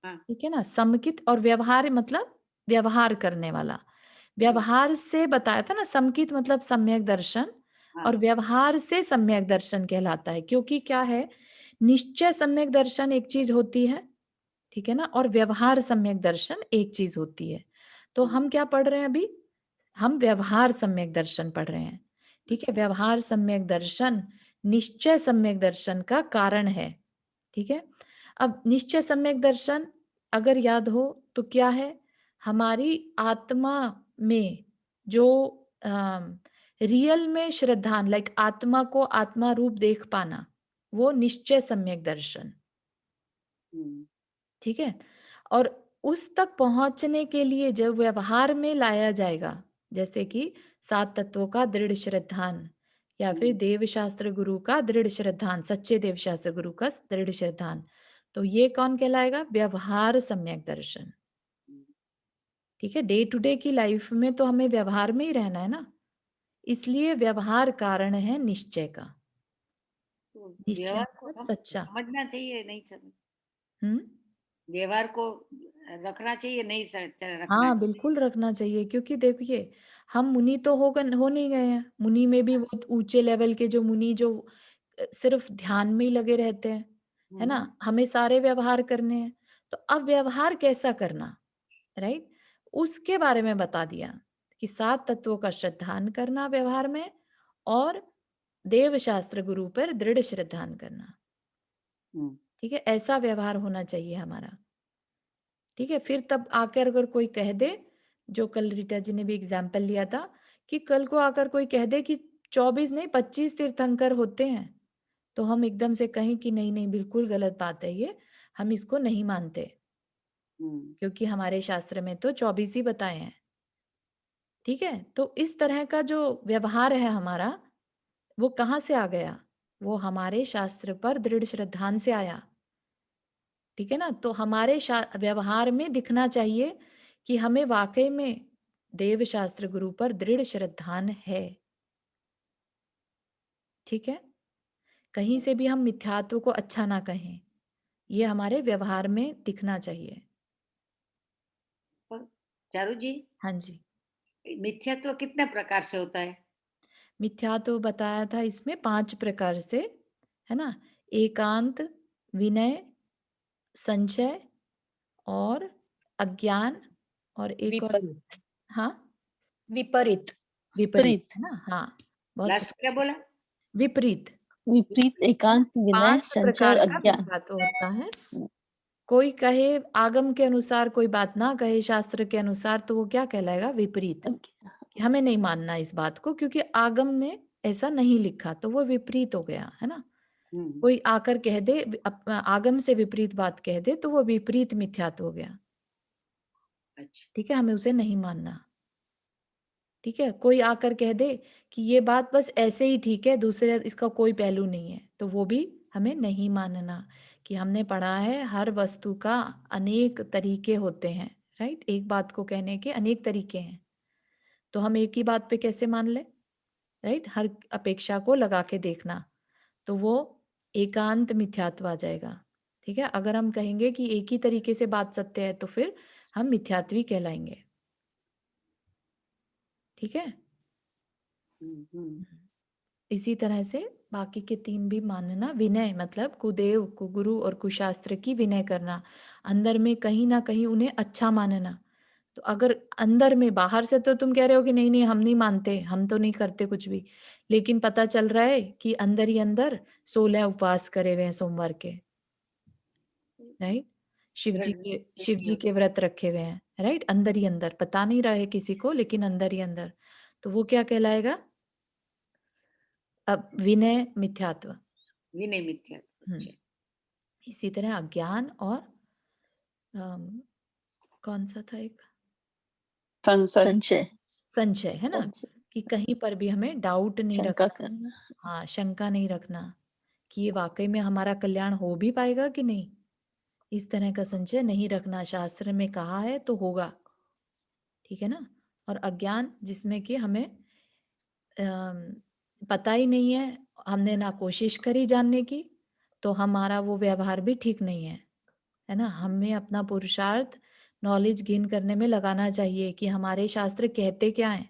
हाँ, ठीक है ना, समकित, और व्यवहार मतलब व्यवहार करने वाला। व्यवहार से बताया था ना, समकित मतलब सम्यक दर्शन, और हाँ, व्यवहार से सम्यक दर्शन कहलाता है। क्योंकि क्या है, निश्चय सम्यक दर्शन एक चीज होती है, ठीक है ना, और व्यवहार सम्यक दर्शन एक चीज होती है। तो हम क्या पढ़ रहे हैं अभी, हम व्यवहार सम्यक दर्शन पढ़ रहे हैं। ठीक है, व्यवहार सम्यक दर्शन निश्चय सम्यक दर्शन का कारण है। ठीक है, अब निश्चय सम्यक दर्शन अगर याद हो तो क्या है, हमारी आत्मा में जो रियल में श्रद्धान, लाइक आत्मा को आत्मा रूप देख पाना, वो निश्चय सम्यक दर्शन। ठीक है, और उस तक पहुंचने के लिए जब व्यवहार में लाया जाएगा, जैसे कि सात तत्वों का दृढ़ श्रद्धान, या फिर देव शास्त्र गुरु का दृढ़ श्रद्धान, सच्चे देव शास्त्र गुरु का दृढ़ श्रद्धान, तो ये कौन कहलाएगा, व्यवहार सम्यक दर्शन। ठीक है, डे टू डे की लाइफ में तो हमें व्यवहार में ही रहना है ना, इसलिए व्यवहार कारण है निश्चय का। तो निश्चय व्यवहार को मतलब हम सच्चा। समझना चाहिए, नहीं समझ हम्म, व्यवहार को रखना चाहिए, नहीं रखना हाँ चाहिए। बिल्कुल रखना चाहिए, क्योंकि देखिए हम मुनि तो हो नहीं गए हैं, मुनि में भी वो ऊंचे लेवल के जो मुनि जो सिर्फ ध्यान में ही लगे रहते हैं, है ना, हमें सारे व्यवहार करने हैं। तो अब व्यवहार कैसा करना, राइट, उसके बारे में बता दिया कि सात तत्वों का श्रद्धान करना व्यवहार में, और देव शास्त्र गुरु पर दृढ़ श्रद्धान करना। ठीक है, ऐसा व्यवहार होना चाहिए हमारा। ठीक है, फिर तब आकर अगर कोई कह दे, जो कल रीटा जी ने भी एग्जाम्पल लिया था, कि कल को आकर कोई कह दे कि 24 नहीं 25 तीर्थंकर होते हैं, तो हम एकदम से कहें कि नहीं नहीं बिल्कुल गलत बात है ये, हम इसको नहीं मानते, क्योंकि हमारे शास्त्र में तो 24 ही बताए हैं। ठीक है, तो इस तरह का जो व्यवहार है हमारा, वो कहाँ से आ गया, वो हमारे शास्त्र पर दृढ़ श्रद्धान से आया। ठीक है ना, तो हमारे व्यवहार में दिखना चाहिए कि हमें वाकई में देव शास्त्र गुरु पर दृढ़ श्रद्धान है। ठीक है, कहीं से भी हम मिथ्यात्व को अच्छा ना कहें, ये हमारे व्यवहार में दिखना चाहिए। पर चारू जी, हाँ जी, मिथ्यात्व कितने प्रकार से होता है? मिथ्यात्व बताया था इसमें 5 प्रकार से, है ना, एकांत, विनय, संशय, और अज्ञान, और एक और, विपरीत। हाँ, विपरीत। विपरीत, है ना, हाँ, बहुत लास्ट क्या सही, बोला? विपरीत। विपरीत, एकांत, विनय, 5 संचय और प्रकार का अज्ञान। मिथ्यात्व होता है। कोई कहे आगम के अनुसार, कोई बात ना कहे शास्त्र के अनुसार, तो वो क्या कहलाएगा, विपरीत, कि हमें नहीं मानना इस बात को, क्योंकि आगम में ऐसा नहीं लिखा, तो वो विपरीत हो गया, है ना। कोई आकर कह दे, आगम से विपरीत बात कह दे, तो वो विपरीत मिथ्यात्व हो गया। अच्छा, ठीक है, हमें उसे नहीं मानना। ठीक है, कोई आकर कह दे कि ये बात बस ऐसे ही ठीक है, दूसरे इसका कोई पहलू नहीं है, तो वो भी हमें नहीं मानना, कि हमने पढ़ा है हर वस्तु का अनेक तरीके होते हैं, राइट, एक बात को कहने के अनेक तरीके हैं, तो हम एक ही बात पे कैसे मान ले, राइट, हर अपेक्षा को लगा के देखना, तो वो एकांत मिथ्यात्व आ जाएगा। ठीक है, अगर हम कहेंगे कि एक ही तरीके से बात सत्य है, तो फिर हम मिथ्यात्वी कहलाएंगे। ठीक है, इसी तरह से बाकी के 3 भी मानना। विनय मतलब कुदेव, कुगुरु और कुशास्त्र की विनय करना, अंदर में कहीं ना कहीं उन्हें अच्छा मानना, तो अगर अंदर में, बाहर से तो तुम कह रहे हो कि नहीं नहीं हम नहीं मानते, हम तो नहीं करते कुछ भी, लेकिन पता चल रहा है कि अंदर ही अंदर 16 उपवास करे हुए हैं सोमवार के, राइट? शिव जी के व्रत रखे हुए हैं, राइट? अंदर ही अंदर, पता नहीं रहा है किसी को, लेकिन अंदर ही अंदर। तो वो क्या कहलाएगा? अब विनय मिथ्यात्व। विनय मिथ्या। हम्म। इसी तरह अज्ञान और कौन सा था एक? संशय। संशय संशय, है ना? संशय कि कहीं पर भी हमें डाउट नहीं शंका रखना, करना। हाँ, शंका नहीं रखना कि ये वाकई में हमारा कल्याण हो भी पाएगा कि नहीं। इस तरह का संशय नहीं रखना, शास्त्र में कहा है तो होगा, ठीक है ना? और अज्ञान जिसमें कि हमें पता ही नहीं है, हमने ना कोशिश करी जानने की, तो हमारा वो व्यवहार भी ठीक नहीं है ना? हमें अपना पुरुषार्थ नॉलेज गेन करने में लगाना चाहिए कि हमारे शास्त्र कहते क्या हैं,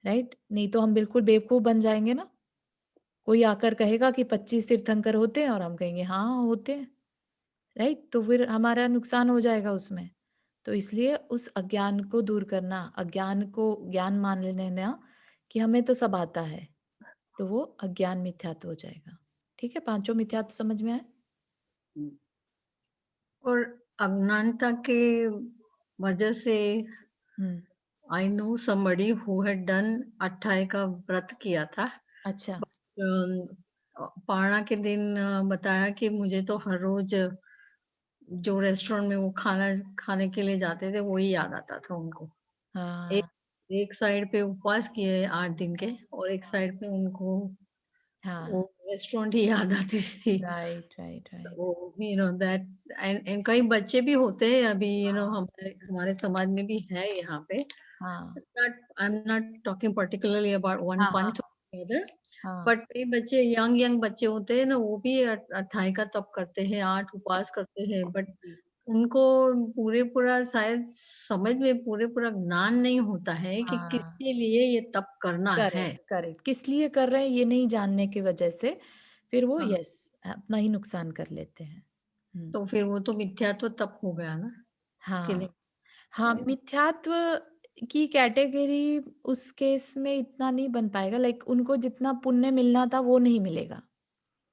राइट? नहीं तो हम बिल्कुल बेवकूफ बन जाएंगे ना। कोई आकर कहेगा कि 25 तीर्थंकर होते हैं और हम कहेंगे हाँ होते हैं, राइट? तो फिर हमारा नुकसान हो जाएगा उसमें। तो इसलिए उस अज्ञान को दूर करना, अज्ञान को ज्ञान मान लेना कि हमें तो सब आता है, तो वो अज्ञान मिथ्यात्व हो जाएगा। ठीक है, पांचों मिथ्यात्व समझ में आए? और अज्ञानता के वजह से हम्म। I know somebody who had done 28 का व्रत किया था। अच्छा। पारणा के दिन बताया कि मुझे तो हर रोज जो रेस्टोरेंट में वो खाना खाने के लिए जाते थे वही याद आता था उनको। हाँ एक साइड पे उपवास किए 8 दिन के और एक साइड पे उनको हाँ, वो रेस्टोरेंट ही याद आती थी। Right right right. वो दैट एंड कई बच्चे भी होते हैं अभी हमारे हमारे समाज में भी है यहाँ पे। हाँ I am not talking particularly about one हाँ पंथ अदर, हाँ बट कई बच्चे यंग बच्चे होते हैं ना, वो भी 28 का तप करते हैं, 8 उपवास करते हैं, बट जी, उनको पूरा शायद समझ में पूरा ज्ञान नहीं होता है कि हाँ, किसके लिए ये तप करना है। करेक्ट करेक्ट, किस लिए कर रहे हैं ये नहीं जानने की वजह से फिर वो हाँ, यस अपना ही नुकसान कर लेते हैं। तो फिर वो तो मिथ्यात्व तप हो गया ना कि नहीं। हाँ हाँ, मिथ्यात्व की कैटेगरी उस केस में इतना नहीं बन पाएगा, लाइक उनको जितना पुण्य मिलना था वो नहीं मिलेगा,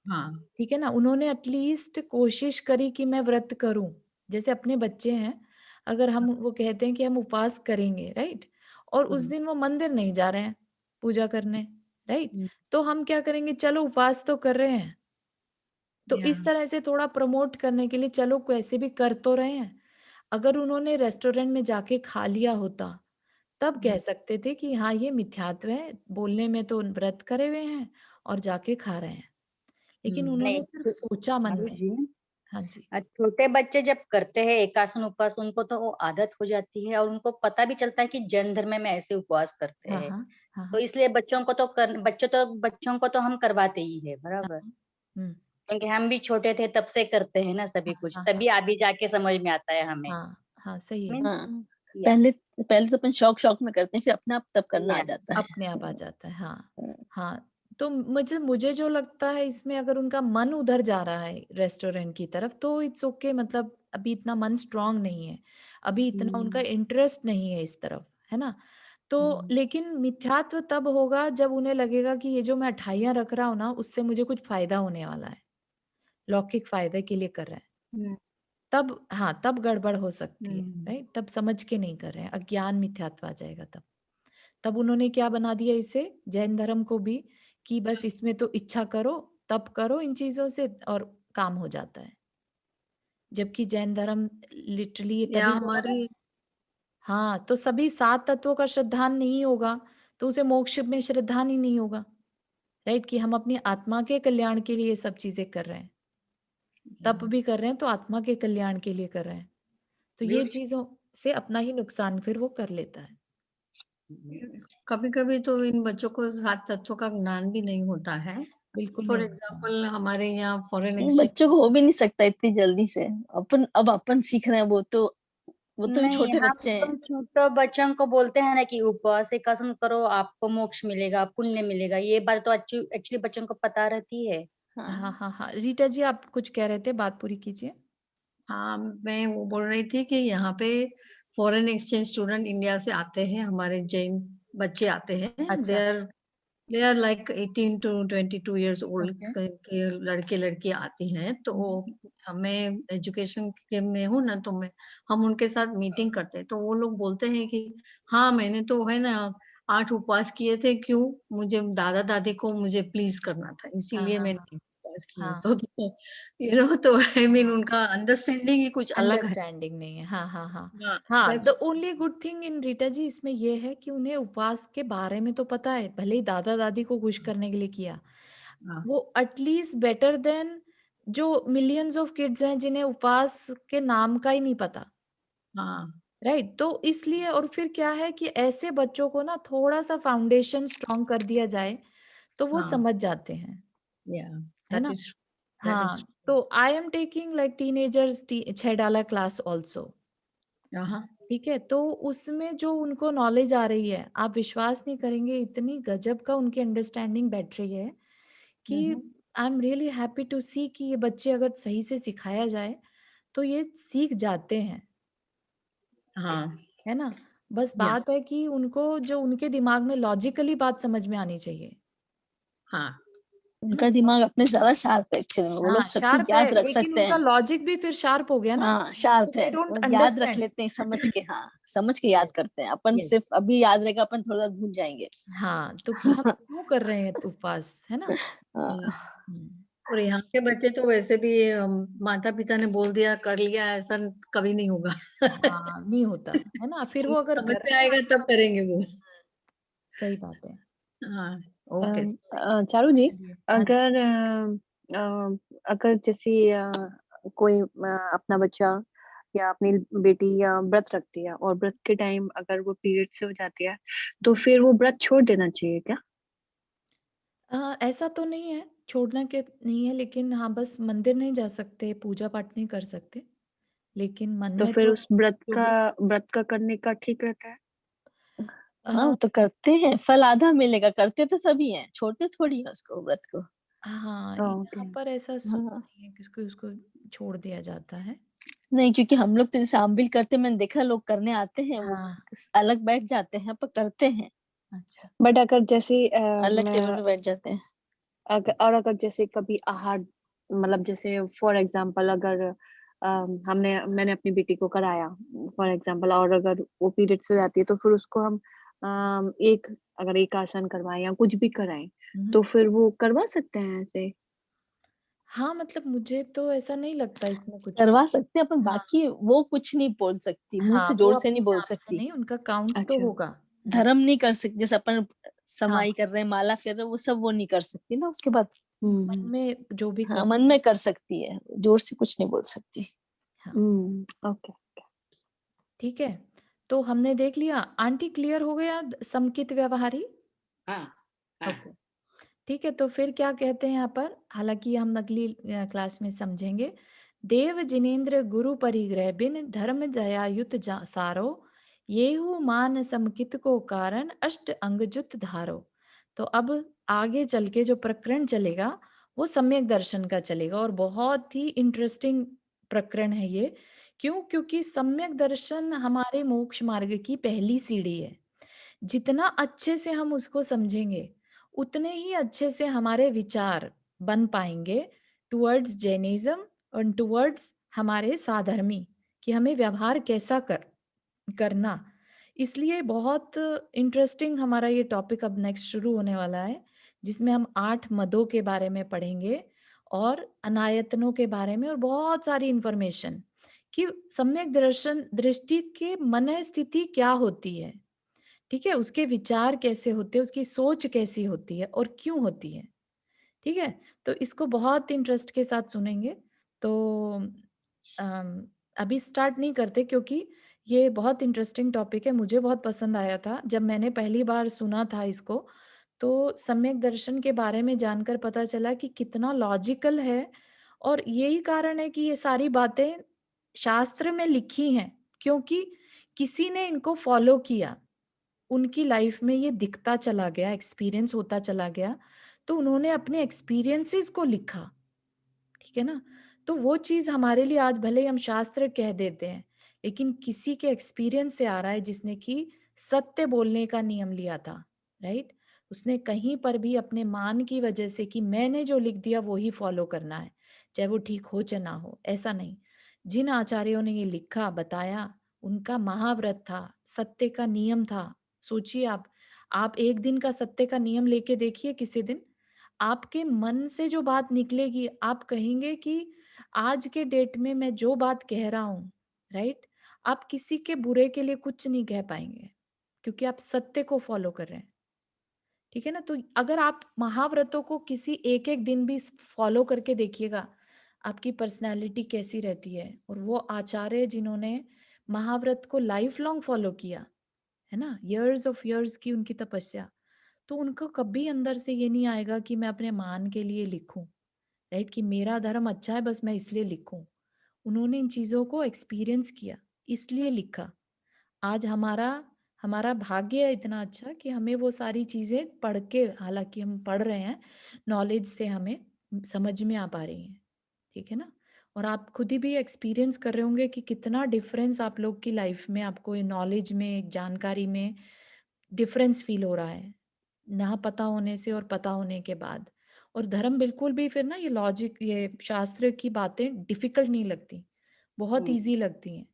हाँ ठीक है ना? उन्होंने एटलीस्ट कोशिश करी कि मैं व्रत करूं, जैसे अपने बच्चे हैं, अगर हम वो कहते हैं कि हम उपवास करेंगे, राइट? और उस दिन वो मंदिर नहीं जा रहे हैं पूजा करने, राइट? तो हम क्या करेंगे, चलो उपवास तो कर रहे हैं, तो या इस तरह से थोड़ा प्रमोट करने के लिए चलो कैसे भी कर तो रहे हैं। अगर उन्होंने रेस्टोरेंट में जाके खा लिया होता तब कह सकते थे कि हाँ ये मिथ्यात्व है, बोलने में तो व्रत करे हुए हैं और जाके खा रहे हैं, लेकिन उन्होंने नहीं सिर्फ सोचा मन मालू में। जी, हाँ जी। छोटे बच्चे जब करते हैं एकासन उपवास उनको तो वो आदत हो जाती है और उनको पता भी चलता है कि जैन धर्म में ऐसे उपवास करते हाँ हैं। हाँ हाँ तो हाँ इसलिए बच्चों को तो हम करवाते ही है हाँ बराबर, हाँ, हम्म, क्योंकि हम भी छोटे थे तब से करते हैं ना सभी हाँ कुछ, हाँ हाँ तभी अभी जाके समझ में आता है हमें। हाँ हाँ, सही है। मीन्स हाँ, या पहले पहले तो अपन शौक शौक में करते हैं, फिर अपने आप तब करना आ या जाता है। अपने आप आ जाता है, हाँ हाँ। तो मुझे मुझे जो लगता है इसमें, अगर उनका मन उधर जा रहा है रेस्टोरेंट की तरफ तो इट्स ओके, मतलब अभी इतना मन स्ट्रांग नहीं है, अभी इतना उनका इंटरेस्ट नहीं है इस तरफ, है ना? तो लेकिन मिथ्यात्व तब होगा जब उन्हें लगेगा कि ये जो मैं अठाइयाँ रख रहा हूँ ना उससे मुझे कुछ फायदा होने वाला है, लौकिक फायदे के लिए कर रहे हैं, तब हाँ तब गड़बड़ हो सकती है, राइट? तब समझ के नहीं कर रहे हैं, अज्ञान मिथ्यात्व आ जाएगा तब। तब उन्होंने क्या बना दिया इसे, जैन धर्म को भी, कि बस इसमें तो इच्छा करो, तप करो इन चीजों से और काम हो जाता है, जबकि जैन धर्म लिटरली या तभी होगा ना। हमारी हाँ, तो सभी 7 तत्वों का श्रद्धान नहीं होगा तो उसे मोक्ष में श्रद्धान ही नहीं होगा, राइट? कि हम अपनी आत्मा के कल्याण के लिए ये सब चीजें कर रहे हैं, तप भी कर रहे हैं तो आत्मा के कल्याण के लिए कर रहे हैं, तो ये चीजों से अपना ही नुकसान फिर वो कर लेता है। कभी कभी तो इन बच्चों को 7 तत्वों का ज्ञान भी नहीं होता है। बिल्कुल फॉर नहीं होता। एग्जाम्पल हमारे यहाँ फॉरेन वो एक्सचेंज बच्चों को हो भी नहीं सकता इतनी जल्दी से। अपन सीख रहे हैं, वो तो भी नहीं, छोटे हम बच्चे हैं। तुम छोटे बच्चों को बोलते हैं ना कि उपवास एकासन करो आपको मोक्ष मिलेगा, पुण्य मिलेगा, ये बात तो एक्चुअली बच्चों को पता रहती है। हाँ हाँ, हाँ हाँ, रीटा जी आप कुछ कह रहे थे, बात पूरी कीजिए। हाँ मैं वो बोल रही थी कि यहाँ पे फॉरेन एक्सचेंज स्टूडेंट इंडिया से आते हैं, हमारे जैन बच्चे आते हैं। अच्छा। They are like 18 to 22 years old okay. के लड़के लड़की आती हैं। तो मैं एजुकेशन के में हूँ ना, तो हम उनके साथ मीटिंग करते हैं। तो वो लोग बोलते हैं कि हाँ, मैंने तो है ना 8 उपवास किए थे। क्यों? मुझे दादा दादी को मुझे प्लीज करना था, हाँ, इसीलिए हाँ, मैंने हाँ, उपवास किए। हाँ। तो आई मीन उनका अंडरस्टैंडिंग ही कुछ अलग है। अंडरस्टैंडिंग नहीं है। हाँ, हाँ, हाँ। हाँ, हाँ, the that's only good thing in Rita ji इसमें ये है कि उन्हें उपवास के बारे में तो पता है, भले ही दादा-दादी को खुश करने के लिए किया। हाँ, वो एटलीस्ट बेटर देन जो मिलियंस ऑफ किड्स हैं जिन्हें उपवास के नाम का ही नहीं पता, हाँ, राइट? तो इसलिए और फिर क्या है कि ऐसे बच्चों को ना थोड़ा-सा फाउंडेशन स्ट्रॉन्ग कर दिया जाए, तो वो हाँ, समझ जाते हैं, yeah, है that ना? is that is हाँ, तो I am taking like teenagers 6 डाला क्लास आल्सो। हाँ, ठीक है, तो उसमें जो उनको नॉलेज आ रही है, आप विश्वास नहीं करेंगे इतनी गजब का उनकी अंडरस्टैंडिंग बैठ रही है कि I am really happy to see कि ये बच्चे अगर सही से सिखाया जाए, तो ये सीख जाते हैं, हाँ, है ना? बस या बात है कि उनको जो उनके दिमाग में लॉजिकली बात समझ में आनी चाहिए, हाँ, है ना? उनका दिमाग अपने ज्यादा शार्प है एक्चुअली में, वो लोग हाँ, सब चीज शार्प है, याद रख लेकिन सकते उनका हैं। लॉजिक भी फिर शार्प हो गया ना, हाँ, तो शार्प है, दे डोंट वो याद रख अंडरस्टैंड। लेते हैं समझ के। हाँ, समझ के याद यस, करते हैं। अपन यस। सिर्फ अभी याद रहेगा, अपन थोड़ा भूल जाएंगे। हाँ, तो कि हम क्यों कर रहे हैं उपवास, है ना? हम्म। हुँ। और यहाँ के बच्चे तो वैसे भी माता पिता ने बोल दिया कर लिया, ऐसा कभी नहीं होगा। हाँ, नहीं होता, है ना? फिर वो उनको अगर समझ कर में रहे हैं आएगा तब करेंगे वो। सही बात है। हाँ, ओके। चारू जी, चलिए, हाँ जी। अगर अगर जैसे कोई अपना बच्चा या अपनी बेटी या व्रत रखती है और व्रत के टाइम अगर वो पीरियड से हो जाती है, तो फिर वो व्रत छोड़ देना चाहिए क्या? ऐसा तो नहीं है, छोड़ना के नहीं है लेकिन हाँ, बस मंदिर नहीं जा सकते, पूजा-पाठ नहीं कर सकते, लेकिन मन तो में फिर तो उस व्रत जो का भी करने का ठीक रहता है? हाँ, वो अ, तो करते हैं, फल आधा मिलेगा। करते तो सभी हैं, छोड़ते थोड़ी है उसको, व्रत को। हाँ, ओके। यहाँ पर ऐसा सुना हाँ, नहीं है कि उसको उसको छोड़ दिया जाता है। नहीं, क्योंकि हम लोग तो जैसे आमबिल करते, मैंने देखा लोग करने आते हैं, वो हाँ, अलग बैठ जाते हैं, पर करते हैं, अच्छा। बट अगर जैसे अलग टेबल में बैठ जाते हैं। अगर जैसे कभी आहार मतलब जैसे फॉर एग्जांपल अगर मैंने अपनी बेटी को कराया फॉर एग्जांपल, और अगर वो पीरियड्स हो जाती है तो फिर उसको हम एक अगर एक आसन करवाएं या कुछ भी कराएं, हुँ। तो फिर वो करवा सकते हैं ऐसे? हाँ, मतलब मुझे तो ऐसा नहीं लगता इसमें कुछ भी। करवा सकते हैं अपन, हाँ, बाकी वो कुछ नहीं बोल सकती, मुंह हाँ, से वो जोर से अपने नहीं बोल नाम से सकती। नहीं, उनका काउंट तो अच्छा। होगा। धर्म नहीं कर सकती, जैसे अपन हाँ, समाई कर रहे हैं, माला फेर रहे हैं, वो सब वो नहीं कर सकती ना उसके बाद। मन में जो भी हाँ, कर मन में कर सकती है, जोर से कुछ नहीं बोल सकती। हाँ, ओके। ठीक है। तो हमने देख लिया, आंटी क्लियर हो गया समकित व्यवहारी? हाँ, हाँ। ओके। ठीक है, तो फिर क्या कहते हैं यहाँ पर? हालाँकि हम अगली क्लास में समझेंगे। देव जिनेंद्र गुरु परिग्रह बिन धर्म दया युत सारो, येहू मान समकित को कारण अष्ट अंग जुत धारो। तो अब आगे चल के जो प्रकरण चलेगा, वो सम्यक दर्शन का चलेगा और बहुत ही इंटरेस्टिंग प्रकरण है ये। क्यों? क्योंकि सम्यक दर्शन हमारे मोक्ष मार्ग की पहली सीढ़ी है। जितना अच्छे से हम उसको समझेंगे, उतने ही अच्छे से हमारे विचार बन पाएँगे टुवर्ड्स जैनिज़्म और टुवर्ड्स हमारे साधर्मी कि हमें व्यवहार कैसा करना। इसलिए बहुत इंटरेस्टिंग हमारा ये टॉपिक अब नेक्स्ट शुरू होने वाला है, जिसमें हम 8 मदों के बारे में पढ़ेंगे और अनायतनों के बारे में और बहुत सारी इन्फॉर्मेशन कि सम्यक दर्शन दृष्टि के मन स्थिति क्या होती है। ठीक है? उसके विचार कैसे होते हैं, उसकी सोच कैसी होती है और क्यों होती है, ठीक है? तो इसको बहुत इंटरेस्ट के साथ सुनेंगे। तो अम, अभी स्टार्ट नहीं करते क्योंकि ये बहुत इंटरेस्टिंग टॉपिक है, मुझे बहुत पसंद आया था। जब मैंने पहली बार सुना था इसको, तो सम्यक दर्शन के बारे में जानकर पता चला कि कितना लॉजिकल है और यही कारण है कि ये सारी बातें शास्त्र में लिखी हैं, क्योंकि किसी ने इनको फॉलो किया। उनकी लाइफ में ये दिखता चला गया, एक्सपीरियंस होता चला गया, तो उन्होंने अपने एक्सपीरियंसेस को लिखा, ठीक है ना? तो वो चीज़ हमारे लिए आज भले ही हम शास्त्र कह देते हैं, लेकिन किसी के एक्सपीरियंस से आ रहा है जिसने कि सत्य बोलने का नियम लिया था, राइट? उसने कहीं पर भी अपने मान की वजह से कि मैंने जो लिख दिया वो ही फॉलो करना है, चाहे वो ठीक हो चाहे ना हो, ऐसा नहीं। जिन आचार्यों ने ये लिखा, बताया, उनका महाव्रत था, सत्य का नियम था। सोचिए आप एक दिन का सत्य का नियम लेके देखिए किसी दिन, आपके मन से जो बात निकलेगी, आप कहेंगे कि आज के डेट में मैं जो बात कह रहा हूँ, राइट? आप किसी के बुरे के लिए कुछ नहीं कह पाएंगे, क्योंकि आप सत्य को फॉलो कर रहे हैं। ठीक है ना? तो अगर आप महाव्रतों को किसी एक-एक दिन भी फॉलो करके देखिएगा, आपकी पर्सनैलिटी कैसी रहती है। और वो आचार्य जिन्होंने महाव्रत को लाइफ लॉन्ग फॉलो किया, है ना? इयर्स ऑफ इयर्स की उनकी तपस्या, तो उनको कभी अंदर से ये नहीं आएगा कि मैं अपने मान के लिए लिखूं, राइट? कि मेरा धर्म अच्छा है बस मैं इसलिए लिखूं। उन्होंने इन चीज़ों को एक्सपीरियंस किया, इसलिए लिखा। आज हमारा हमारा भाग्य है इतना अच्छा कि हमें वो सारी चीज़ें पढ़ के, हालाँकि हम पढ़ रहे हैं, नॉलेज से हमें समझ में आ पा रही हैं, ठीक है ना? और आप खुद ही भी एक्सपीरियंस कर रहे होंगे कि कितना डिफरेंस आप लोग की लाइफ में, आपको ये नॉलेज में, जानकारी में डिफरेंस फ़ील हो रहा है, ना पता होने से और पता होने के बाद। और धर्म बिल्कुल भी फिर ना ये लॉजिक, ये शास्त्र की बातें डिफ़िकल्ट नहीं लगती, बहुत ईज़ी लगती हैं,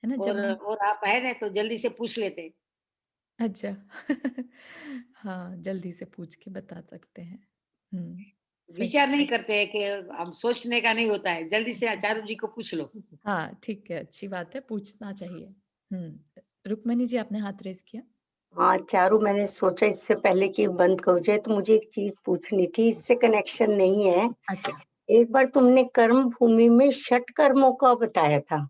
है ना? जब हम और आप है ना तो जल्दी से पूछ लेते। अच्छा। हाँ, जल्दी से पूछ के बता सकते हैं। सही विचार नहीं सही। करते हैं कि हम सोचने का नहीं होता है, जल्दी से चारू जी को पूछ लो। हाँ, ठीक है, अच्छी बात है, पूछना चाहिए। रुक्मिणी जी आपने हाथ रेज़ किया? हाँ चारू, मैंने सोचा इससे पहले कि बंद हो जाए तो मुझे एक चीज पूछनी थी, इससे कनेक्शन नहीं है। अच्छा, एक बार तुमने कर्म भूमि में षट कर्मों का बताया था,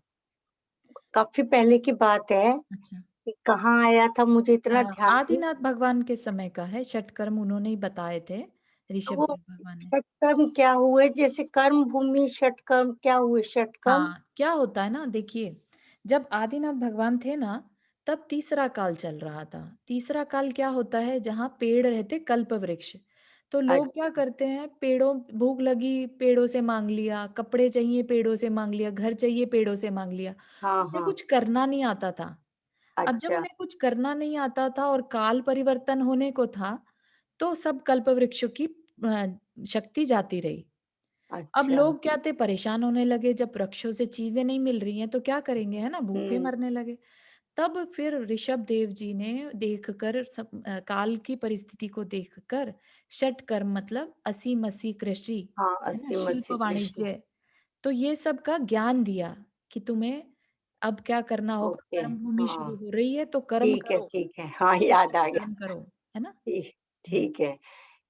काफी पहले की बात है, अच्छा। कि कहाँ आया था मुझे इतना ध्यान नहीं। आदिनाथ भगवान के समय का है, षटकर्म उन्होंने ही बताए थे, तो ऋषभ वो देव भगवान ने। षट कर्म क्या हुए, जैसे कर्म भूमि षट कर्म क्या हुए, षट कर्म? हाँ, क्या होता है ना, देखिए, जब आदिनाथ भगवान थे ना, तब तीसरा काल चल रहा था। तीसरा काल क्या होता है, जहाँ पेड़ रहते कल्प वृक्ष। तो लोग क्या अच्छा, करते हैं, पेड़ों, भूख लगी पेड़ों से मांग लिया, कपड़े चाहिए पेड़ों से मांग लिया, घर चाहिए पेड़ों से मांग लिया। हाँ उन्हें हाँ, कुछ करना नहीं आता था। अब जब अच्छा उन्हें कुछ करना नहीं आता था और काल परिवर्तन होने को था, तो सब कल्प वृक्षों की शक्ति जाती रही। अब अच्छा। लोग क्या थे, परेशान होने लगे, जब वृक्षों से चीजें नहीं मिल रही हैं तो क्या करेंगे, है ना, भूखे हम्म, मरने लगे। तब फिर ऋषभ देव जी ने देखकर, सब काल की परिस्थिति को देखकर, षट कर्म मतलब असी मसी कृषि, हाँ है ना, 80 शिल्प कृष्ण। वाणिज्य, तो ये सब का ज्ञान दिया कि तुम्हें अब क्या करना होगा, ओके, कर्म भूमि हाँ शुरू हो रही है तो कर्म करो, ठीक है, हाँ षट याद आ गया। कर्म करो, है ना। ठीक हम्म, ठीक है,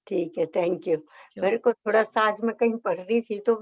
ठीक है, थैंक यू। श्योर। मेरे को थोड़ा सा, आज मैं कहीं पढ़ रही थी तो